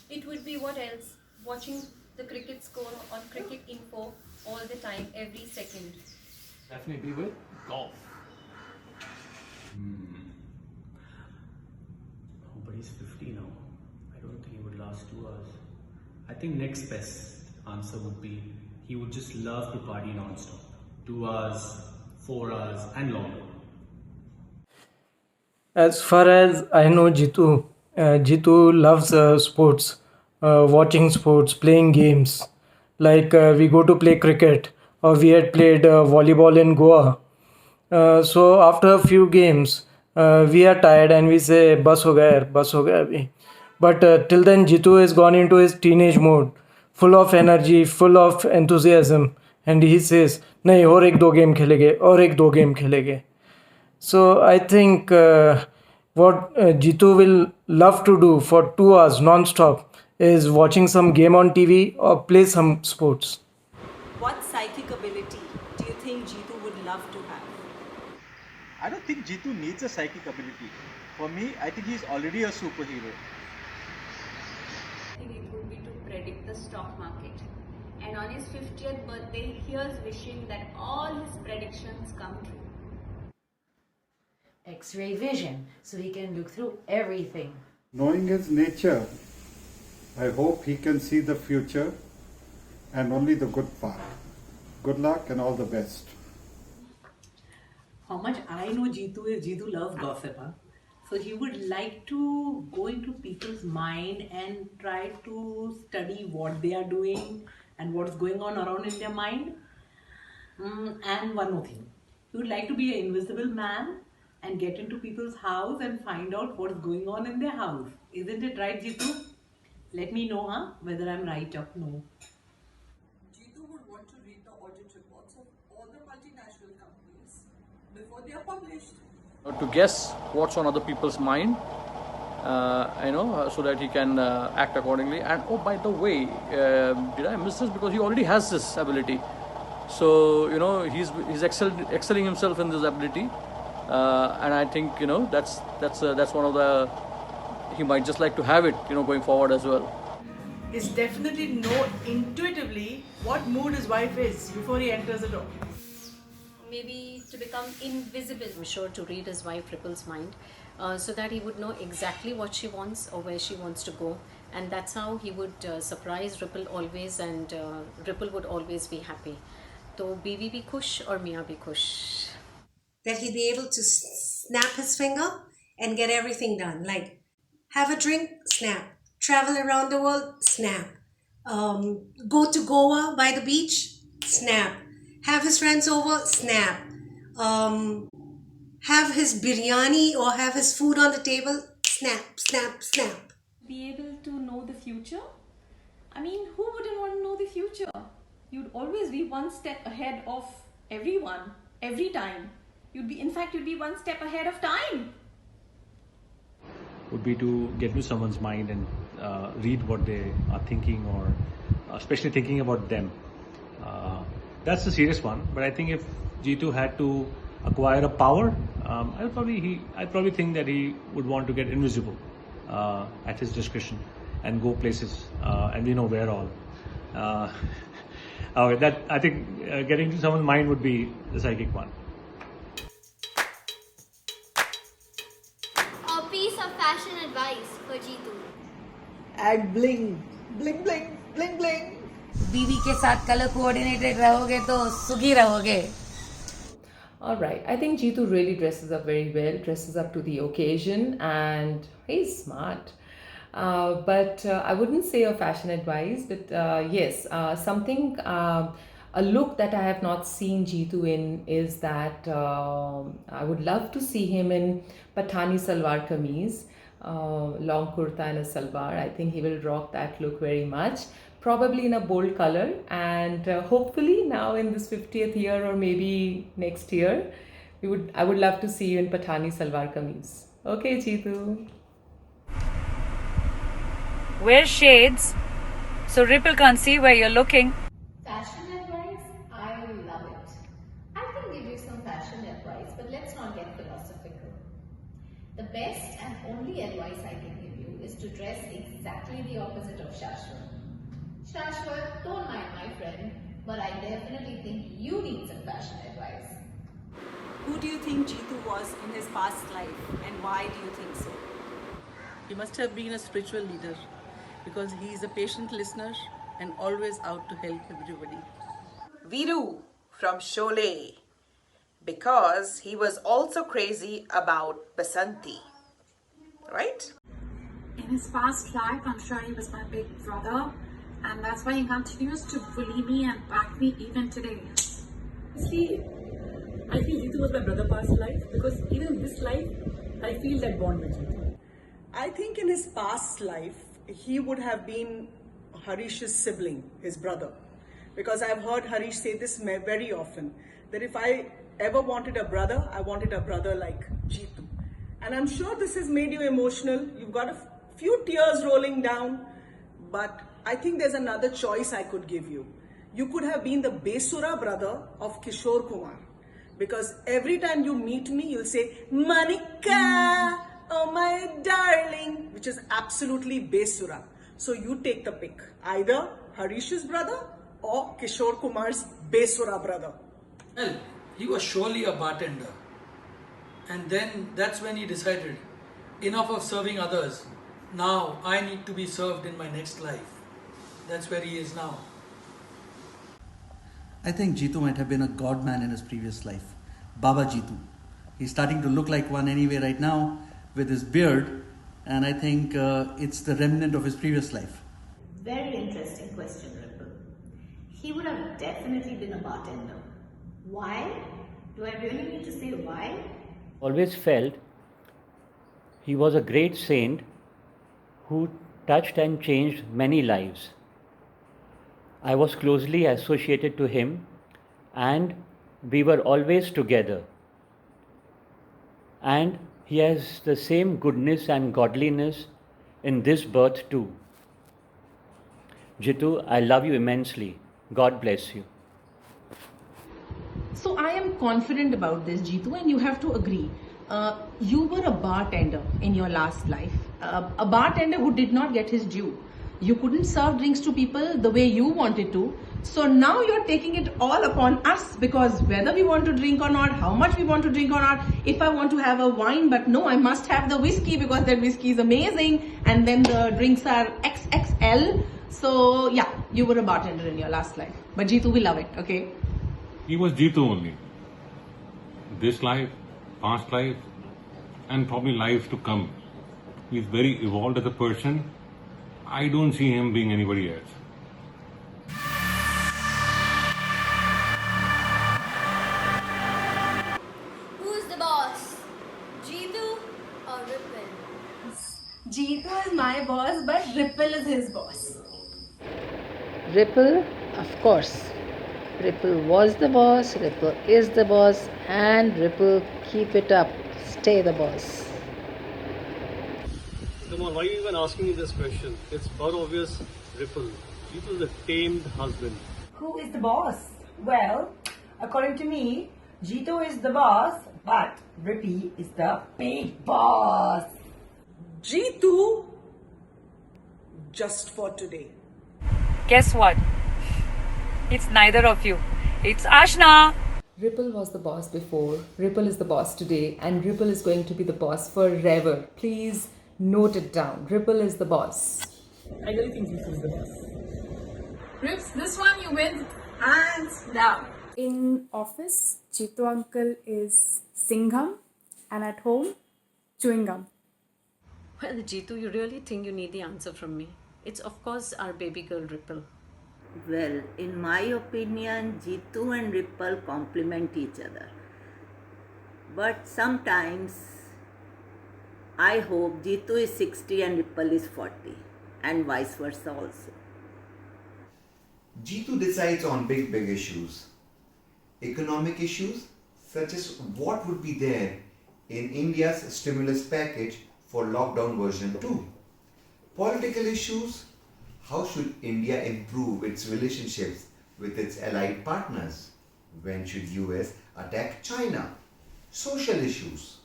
It would be what else? Watching the cricket score on Cricket Info all the time, every second. Definitely with golf. Oh, but he's 50 now. I don't think he would last 2 hours. I think next best answer would be he would just love to party non-stop. 2 hours, 4 hours and longer. As far as I know Jitu loves sports, watching sports, playing games. Like we go to play cricket, or we had played volleyball in Goa. So after a few games, we are tired and we say, "Bas ho gaya, bas ho gaya abhi." But till then, Jitu has gone into his teenage mode, full of energy, full of enthusiasm, and he says, "Nahi, और एक दो game खेलेंगे, और एक दो game खेलेंगे." So I think what Jitu will love to do for 2 hours non-stop is watching some game on TV or play some sports. What psychic ability do you think Jitu would love to have? I don't think Jitu needs a psychic ability. For me, I think he's already a superhero. I think it would be to predict the stock market. And on his 50th birthday, here's wishing that all his predictions come true. X-ray vision, so he can look through everything. Knowing his nature, I hope he can see the future and only the good part. Good luck and all the best. How much I know Jitu is Jitu loves gossip. Huh? So he would like to go into people's mind and try to study what they are doing and what's going on around in their mind. And one more thing, he would like to be an invisible man and get into people's house and find out what's going on in their house. Isn't it right, Jitu? Let me know, whether I'm right or no. Jitu would want to read the audit reports of all the multinational companies before they are published. To guess what's on other people's mind, so that he can act accordingly. And oh, by the way, did I miss this? Because he already has this ability. So he's excelling himself in this ability. And I think that's one of the, he might just like to have it going forward as well. He's definitely know intuitively what mood his wife is before he enters the door. Maybe to become invisible. I'm sure to read his wife Ripple's mind, so that he would know exactly what she wants or where she wants to go, and that's how he would surprise Ripple always, and Ripple would always be happy. So Bibi bhi khush or Mia bhi khush. That he'd be able to snap his finger and get everything done. Like, have a drink, snap. Travel around the world, snap. Go to Goa by the beach, snap. Have his friends over, snap. Have his biryani or have his food on the table, snap, snap, snap. Be able to know the future? I mean, who wouldn't want to know the future? You'd always be one step ahead of everyone, every time. You'd be one step ahead of time. Would be to get into someone's mind and read what they are thinking, or especially thinking about them. That's the serious one. But I think if Jitu had to acquire a power, I'd probably think that he would want to get invisible at his discretion and go places, and we know where all. Uh, okay, that I think getting to someone's mind would be the psychic one. A piece of fashion advice for Jeetu. Add bling, bling, bling, bling, bling. बीवी के साथ colour coordinated रहोगे तो सुखी रहोगे. All right, I think Jeetu really dresses up very well, dresses up to the occasion, and he's smart. But I wouldn't say a fashion advice, but yes, something, a look that I have not seen Jeetu in is that I would love to see him in Pathani salwar kameez, long kurta and a salwar. I think he will rock that look very much. Probably in a bold color, and hopefully now in this 50th year or maybe next year, I would love to see you in Pathani salwar kameez. Okay, Jeetu. Wear shades so Ripple can't see where you're looking. Fashion advice? I love it. I can give you some fashion advice, but let's not get philosophical. The best and only advice I can give you is to dress exactly the opposite of Shashwat. Shashwat, don't mind my friend, but I definitely think you need some fashion advice. Who do you think Jeetu was in his past life, and why do you think so? He must have been a spiritual leader because he is a patient listener and always out to help everybody. Viru from Sholay, because he was also crazy about Basanti, right? In his past life, I'm sure he was my big brother, and that's why he continues to bully me and back me even today. See, I feel Jeetu was my brother past life because even in this life, I feel that bond with Jeetu. I think in his past life, he would have been Harish's sibling, his brother. Because I've heard Harish say this very often, that if I ever wanted a brother, I wanted a brother like Jeetu. And I'm sure this has made you emotional. You've got a few tears rolling down, but I think there's another choice I could give you. You could have been the Besura brother of Kishore Kumar. Because every time you meet me, you'll say, Manika! Oh my darling, which is absolutely Besura. So you take the pick, either Harish's brother or Kishore Kumar's Besura brother. Well, he was surely a bartender. And then that's when he decided, enough of serving others. Now I need to be served in my next life. That's where he is now. I think Jeetu might have been a god man in his previous life. Baba Jeetu. He's starting to look like one anyway right now, with his beard, and I think it's the remnant of his previous life. Very interesting question, Ripple. He would have definitely been a bartender. Why? Do I really need to say why? Always felt he was a great saint who touched and changed many lives. I was closely associated to him, and we were always together. And he has the same goodness and godliness in this birth too. Jeetu, I love you immensely. God bless you. So I am confident about this, Jeetu, and you have to agree. You were a bartender in your last life. A bartender who did not get his due. You couldn't serve drinks to people the way you wanted to. So now you're taking it all upon us, because whether we want to drink or not, how much we want to drink or not, if I want to have a wine, but no, I must have the whiskey because that whiskey is amazing, and then the drinks are XXL. So yeah, you were a bartender in your last life. But Jeetu, we love it, okay? He was Jeetu only. This life, past life, and probably lives to come. He's very evolved as a person. I don't see him being anybody else. Who's the boss? Jeetu or Ripple? Jeetu is my boss, but Ripple is his boss. Ripple, of course. Ripple was the boss, Ripple is the boss, and Ripple, keep it up. Stay the boss. Come on, why are you even asking me this question? It's about obvious. Ripple. Jeetu is a tamed husband. Who is the boss? Well, according to me, Jeetu is the boss, but Rippy is the big boss. Jeetu, just for today. Guess what? It's neither of you. It's Ashna. Ripple was the boss before, Ripple is the boss today, and Ripple is going to be the boss forever. Please note it down. Ripple is the boss. I really think Jitu is the boss. Rips, this one you win hands down. In office, Jitu uncle is Singham, and at home, chewing gum. Well, Jitu, you really think you need the answer from me? It's of course our baby girl Ripple. Well, in my opinion, Jitu and Ripple complement each other. But sometimes I hope Jitu is 60 and Ripple is 40, and vice versa also. Jitu decides on big issues. Economic issues, such as what would be there in India's stimulus package for lockdown version 2. Political issues, how should India improve its relationships with its allied partners? When should US attack China? Social issues,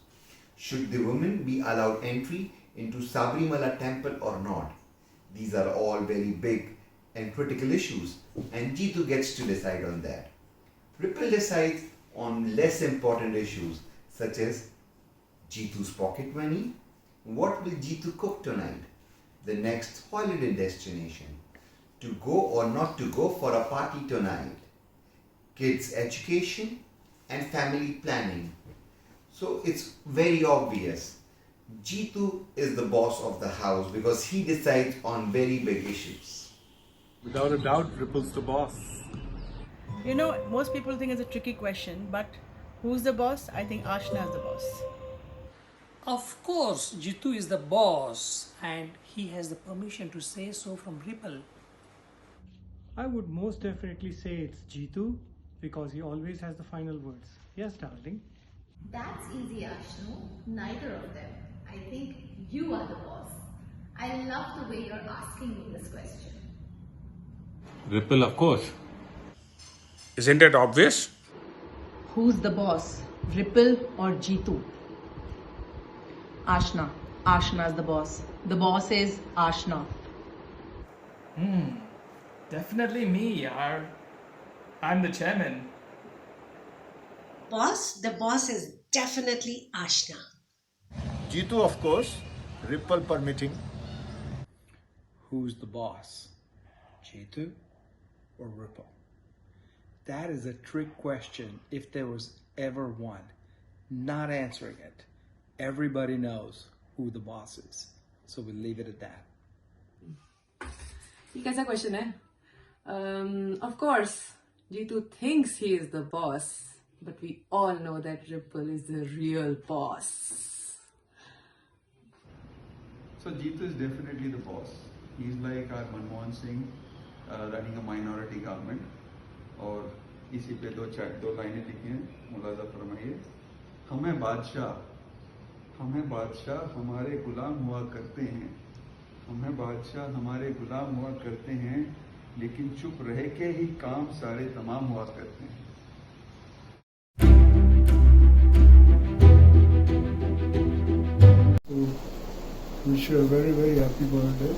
should the women be allowed entry into Sabrimala temple or not? These are all very big and critical issues, and Jitu gets to decide on that. Ripple decides on less important issues such as Jitu's pocket money, what will Jitu cook tonight, the next holiday destination, to go or not to go for a party tonight, kids' education and family planning. So it's very obvious. Jitu is the boss of the house because he decides on very big issues. Without a doubt, Ripple's the boss. You know, most people think it's a tricky question, but who's the boss? I think Ashna is the boss. Of course, Jitu is the boss and he has the permission to say so from Ripple. I would most definitely say it's Jitu because he always has the final words. Yes, darling. That's easy, Ashnu. Neither of them. I think you are the boss. I love the way you're asking me this question. Ripple, of course. Isn't it obvious? Who's the boss? Ripple or Jitu? Ashna. Ashna is the boss. The boss is Ashna. Definitely me, yaar. I'm the chairman. Boss, the boss is definitely Ashna. Jitu, of course, Ripple permitting. Who's the boss? Jitu or Ripple? That is a trick question if there was ever one. Not answering it. Everybody knows who the boss is. So we'll leave it at that. ये कैसा question है? Of course, Jitu thinks he is the boss, but we all know that Ripple is the real boss. So Jitu is definitely the boss. He's like our Manmohan Singh running a minority government. और इसी पे दो लाइनें लिखी हैं, मुलाजा फरमाइए। हमें बादशाह हमारे गुलाम हुआ करते हैं, हमें बादशाह हमारे गुलाम हुआ करते हैं, लेकिन चुप रह के ही काम सारे तमाम हुआ करते हैं। Wish you a very, very happy birthday.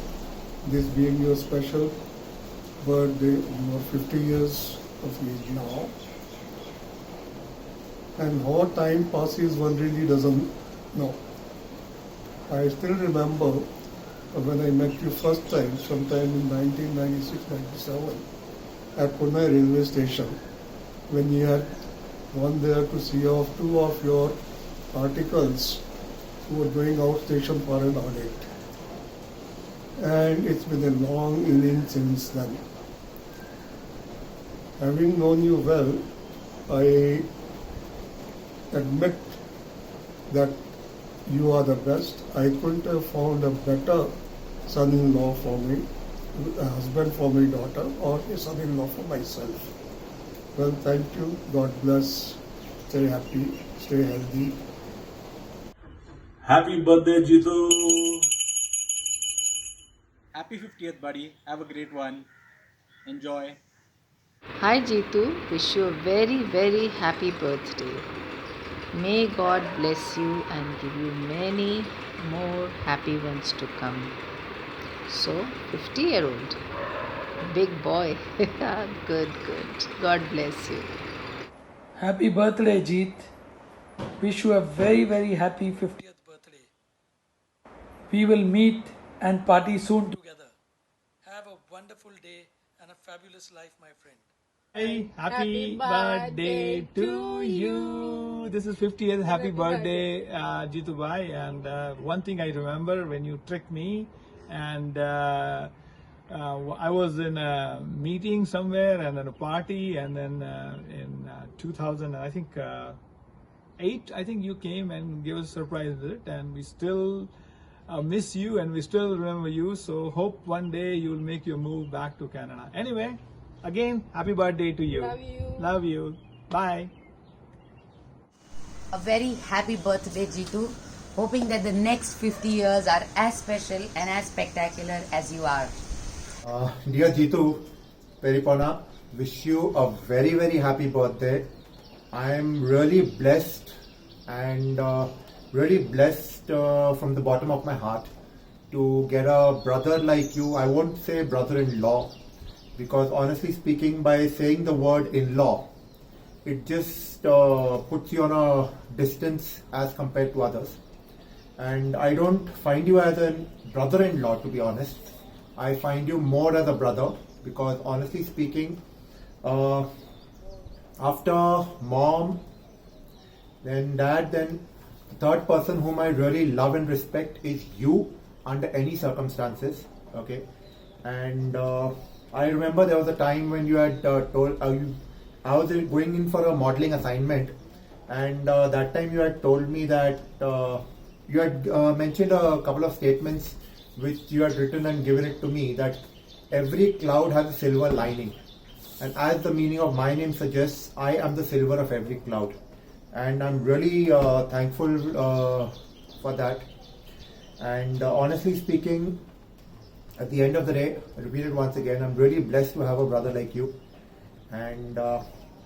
This being your special birthday, you are 50 years of age now. And how time passes, one really doesn't know. I still remember when I met you first time, sometime in 1996-97, at Pune railway station, when you had gone there to see off two of your articles who were going out station for an audit. And it's been a long innings since then. Having known you well, I admit that you are the best. I couldn't have found a better son-in-law for me, a husband for my daughter, or a son-in-law for myself. Well, thank you. God bless. Stay happy. Stay healthy. Happy birthday, Jitu! Happy 50th, buddy. Have a great one. Enjoy. Hi Jitu, wish you a very, very happy birthday. May God bless you and give you many more happy ones to come. So, 50-year-old. Big boy. Good, good. God bless you. Happy birthday, Jeet. Wish you a very, very happy 50th birthday. We will meet and party soon together. Have a wonderful day and a fabulous life, my friend. Hi, happy birthday to you. This is 50th happy birthday, Jitu Bhai. And one thing I remember when you tricked me, and I was in a meeting somewhere and at a party, and then in 2000, I think 8, I think you came and gave us a surprise visit, and we still miss you and we still remember you. So hope one day you'll make your move back to Canada. Anyway, again, happy birthday to you. Love you. Love you. Bye. A very happy birthday, Jitu. Hoping that the next 50 years are as special and as spectacular as you are. Dear Jitu, Peripona, wish you a very, very happy birthday. I am really blessed and from the bottom of my heart to get a brother like you. I won't say brother-in-law, because honestly speaking, by saying the word in-law, it just puts you on a distance as compared to others. And I don't find you as a brother-in-law, to be honest. I find you more as a brother, because honestly speaking, after mom, then dad, then the third person whom I really love and respect is you under any circumstances. Okay. And I remember there was a time when you had told, I was going in for a modeling assignment, and that time you had told me that you had mentioned a couple of statements which you had written and given it to me, that every cloud has a silver lining. And as the meaning of my name suggests, I am the silver of every cloud. And I'm really thankful for that. And honestly speaking, at the end of the day, I repeat it once again, I'm really blessed to have a brother like you. And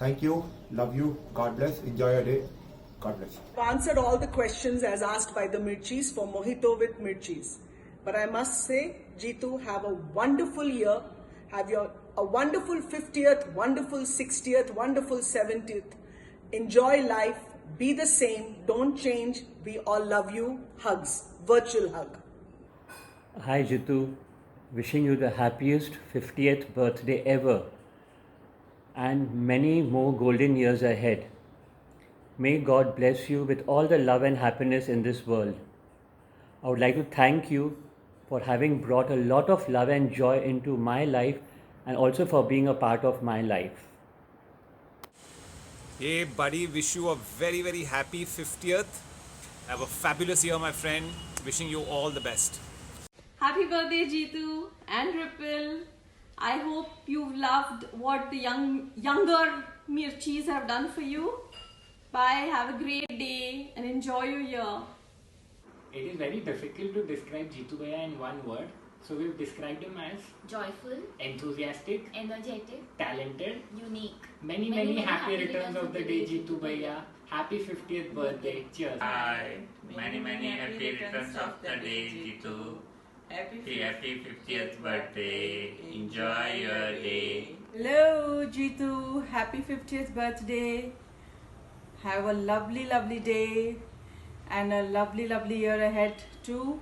thank you, love you, God bless, enjoy your day, God bless. I've answered all the questions as asked by the Mirchis for Mojito with Mirchis. But I must say, Jitu, have a wonderful year, have a wonderful 50th, wonderful 60th, wonderful 70th. Enjoy life, be the same, don't change, we all love you. Hugs, virtual hug. Hi Jitu, wishing you the happiest 50th birthday ever and many more golden years ahead. May God bless you with all the love and happiness in this world. I would like to thank you for having brought a lot of love and joy into my life and also for being a part of my life. Hey buddy, wish you a very, very happy 50th. Have a fabulous year, my friend. Wishing you all the best. Happy birthday, Jitu and Ripple. I hope you've loved what the younger Mirchis have done for you. Bye, have a great day and enjoy your year. It is very difficult to describe Jitu Bhaiya in one word. So we've described him as joyful, enthusiastic, energetic, talented, unique. Many happy returns of the day, Jitu Bhaiya. Happy 50th birthday. Cheers. Hi. Many happy returns of the day, Jitu. Happy 50th birthday. Enjoy your day. Hello, Jitu. Happy 50th birthday. Have a lovely, lovely day and a lovely, lovely year ahead too.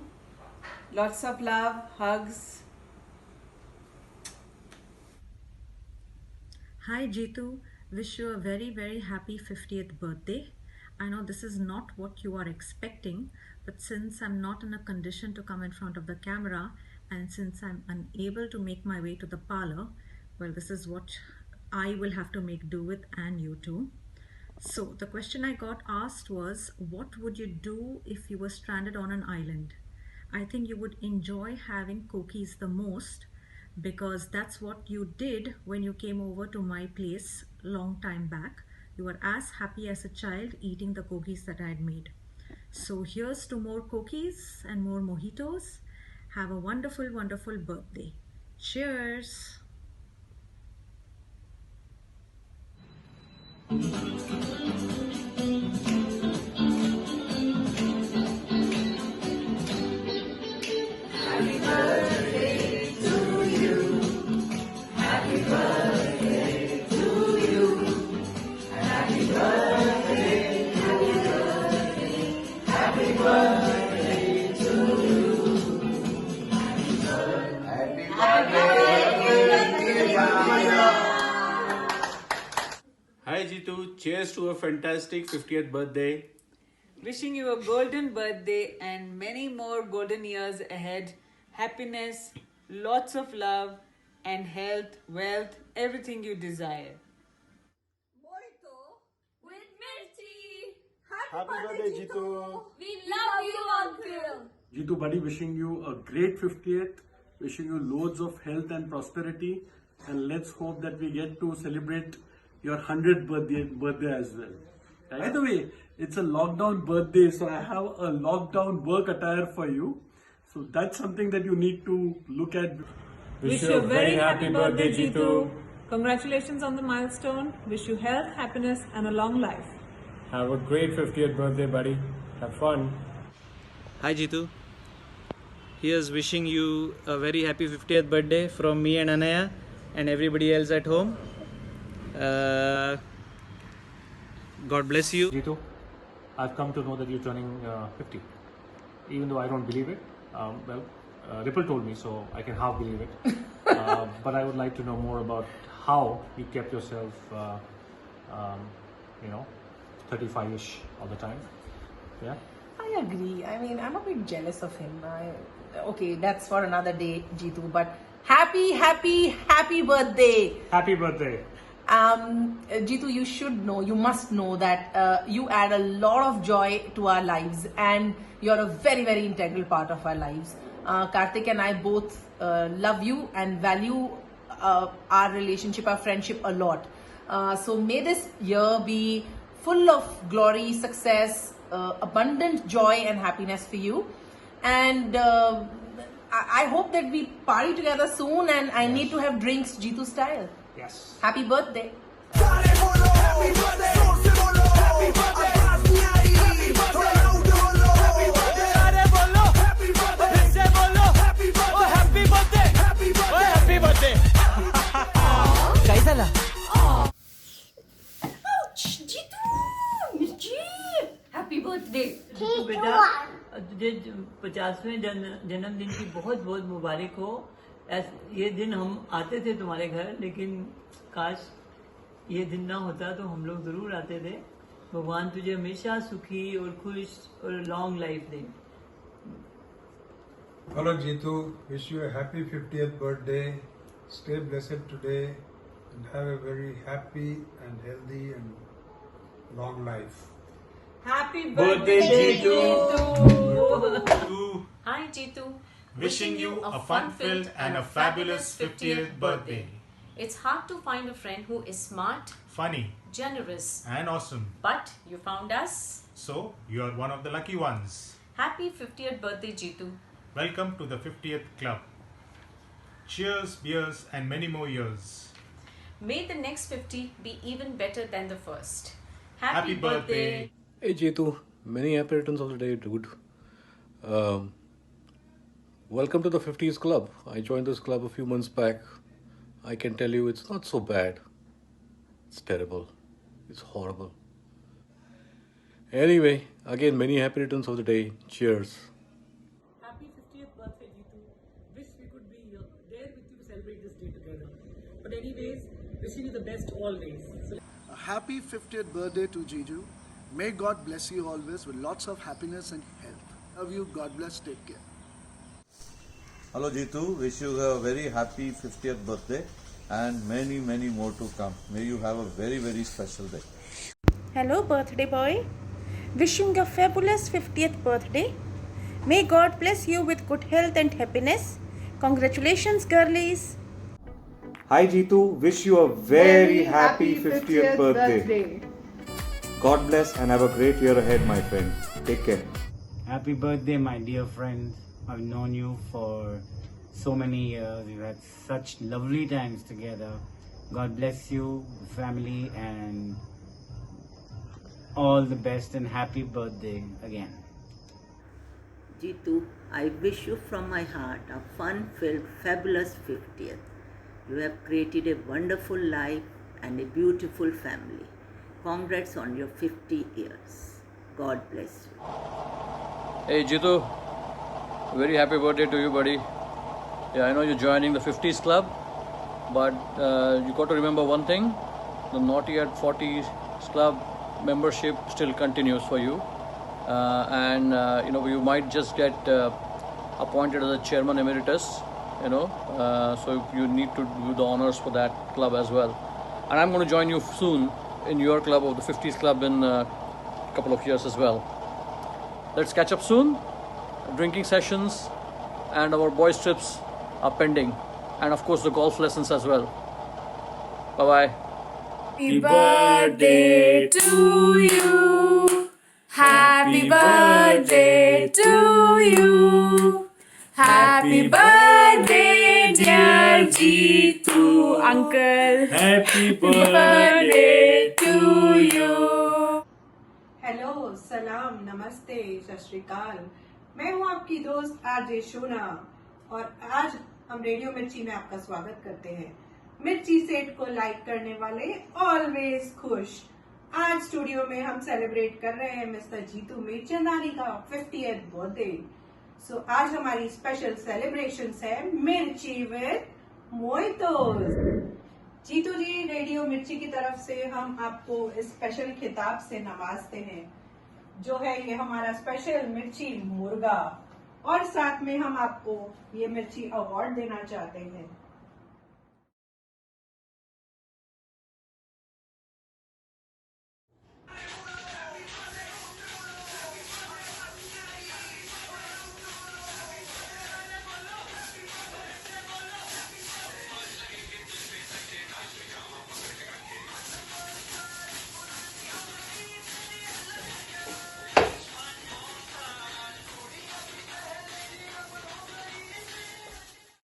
Lots of love, hugs. Hi Jitu, wish you a very, very happy 50th birthday. I know this is not what you are expecting, but since I'm not in a condition to come in front of the camera and since I'm unable to make my way to the parlor, well, this is what I will have to make do with, and you too. So the question I got asked was, what would you do if you were stranded on an island? I think you would enjoy having cookies the most, because that's what you did when you came over to my place long time back. You were as happy as a child eating the cookies that I had made. So here's to more cookies and more mojitos. Have a wonderful, wonderful birthday. Cheers. Happy birthday to you. Hi Jitu, cheers to a fantastic 50th birthday. Wishing you a golden birthday and many more golden years ahead. Happiness, lots of love, and health, wealth, everything you desire. With Mirchi. Happy birthday, Jitu. We love you, Uncle. Jitu buddy, wishing you a great 50th, wishing you loads of health and prosperity, and let's hope that we get to celebrate your 100th birthday as well. By the way, it's a lockdown birthday, so I have a lockdown work attire for you. So that's something that you need to look at. Wish you a very happy birthday, Jitu. Congratulations on the milestone. Wish you health, happiness, and a long life. Have a great 50th birthday, buddy. Have fun. Hi Jitu. Here's wishing you a very happy 50th birthday from me and Anaya and everybody else at home. God bless you. Jitu, I've come to know that you're turning 50. Even though I don't believe it, Ripple told me, so I can half believe it. But I would like to know more about how you kept yourself, 35-ish all the time. Yeah? I agree. I mean, I'm a bit jealous of him. Okay, that's for another day, Jitu. But happy birthday! Happy birthday! Jitu, you must know that you add a lot of joy to our lives, and you're a very, very integral part of our lives. Karthik and I both love you and value our relationship, our friendship a lot. So may this year be full of glory, success, abundant joy and happiness for you. And I hope that we party together soon, and I need to have drinks Jitu style. Yes. Happy birthday. काय झालं? Happy birthday. बेटा तुझे 50वें जन्मदिन की बहुत बहुत मुबारक हो। ये दिन हम आते थे तुम्हारे घर, लेकिन काश ये दिन ना होता तो हम लोग जरूर आते थे। भगवान तुझे हमेशा सुखी और खुश और long life they. Hello Jitu, wish you a happy 50th birthday. Stay blessed today and have a very happy and healthy and long life. Happy birthday, Jitu! Hi Jitu. Wishing you a fun-filled and a fabulous 50th birthday. It's hard to find a friend who is smart, Funny generous, and awesome. but you found us. So, you are one of the lucky ones. Happy 50th birthday, Jitu. Welcome to the 50th club. Cheers, beers, and many more years. May the next 50 be even better than the first. Happy birthday. Hey Jitu, many happy returns of the day, dude. Welcome to the 50s club. I joined this club a few months back. I can tell you it's not so bad. It's terrible. It's horrible. Anyway, again, many happy returns of the day. Cheers. Happy 50th birthday, Jitu. Wish we could be there with you to celebrate this day together. But anyways, wishing you the best always. A happy 50th birthday to Jiju. May God bless you always with lots of happiness and health. Love you. God bless. Take care. Hello Jitu, wish you a very happy 50th birthday and many, many more to come. May you have a very, very special day. Hello birthday boy. Wishing a fabulous 50th birthday. May God bless you with good health and happiness. Congratulations girlies. Hi Jitu, wish you a very happy 50th birthday. God bless and have a great year ahead, my friend. Take care. Happy birthday, my dear friend. I've known you for so many years. We've had such lovely times together. God bless you, family, and all the best and happy birthday again. Jitu, I wish you from my heart a fun-filled, fabulous 50th. You have created a wonderful life and a beautiful family. Congrats on your 50 years. God bless you. Hey Jitu, very happy birthday to you, buddy. Yeah, I know you're joining the 50s club, but you got to remember one thing: the Naughty at 40s club membership still continues for you, and you might just get appointed as a chairman emeritus. So you need to do the honors for that club as well. And I'm going to join you soon in your club of the 50s club in a couple of years as well. Let's catch up soon. Drinking sessions and our boys trips are pending, and of course the golf lessons as well. Bye bye. Happy birthday to you. Happy birthday to you. Happy birthday, dear Jeetu uncle. Happy birthday to you. Hello, सलाम, नमस्ते, सत श्री अकाल। मैं हूँ आपकी दोस्त RJ Shona और आज हम रेडियो मिर्ची में आपका स्वागत करते हैं। मिर्ची सेट को लाइक करने वाले ऑलवेज खुश। आज स्टूडियो में हम सेलिब्रेट कर रहे हैं मिस्टर जीतू मिर्चंदानी का 50th बर्थडे। सो आज हमारी स्पेशल सेलिब्रेशन है Mirchi with mojitos. Jeetu ji, radio Mirchi की तरफ से हम आपको इस स्पेशल खिताब से नवाजते हैं, जो है ये हमारा स्पेशल मिर्ची मुर्गा, और साथ में हम आपको ये मिर्ची अवार्ड देना चाहते हैं।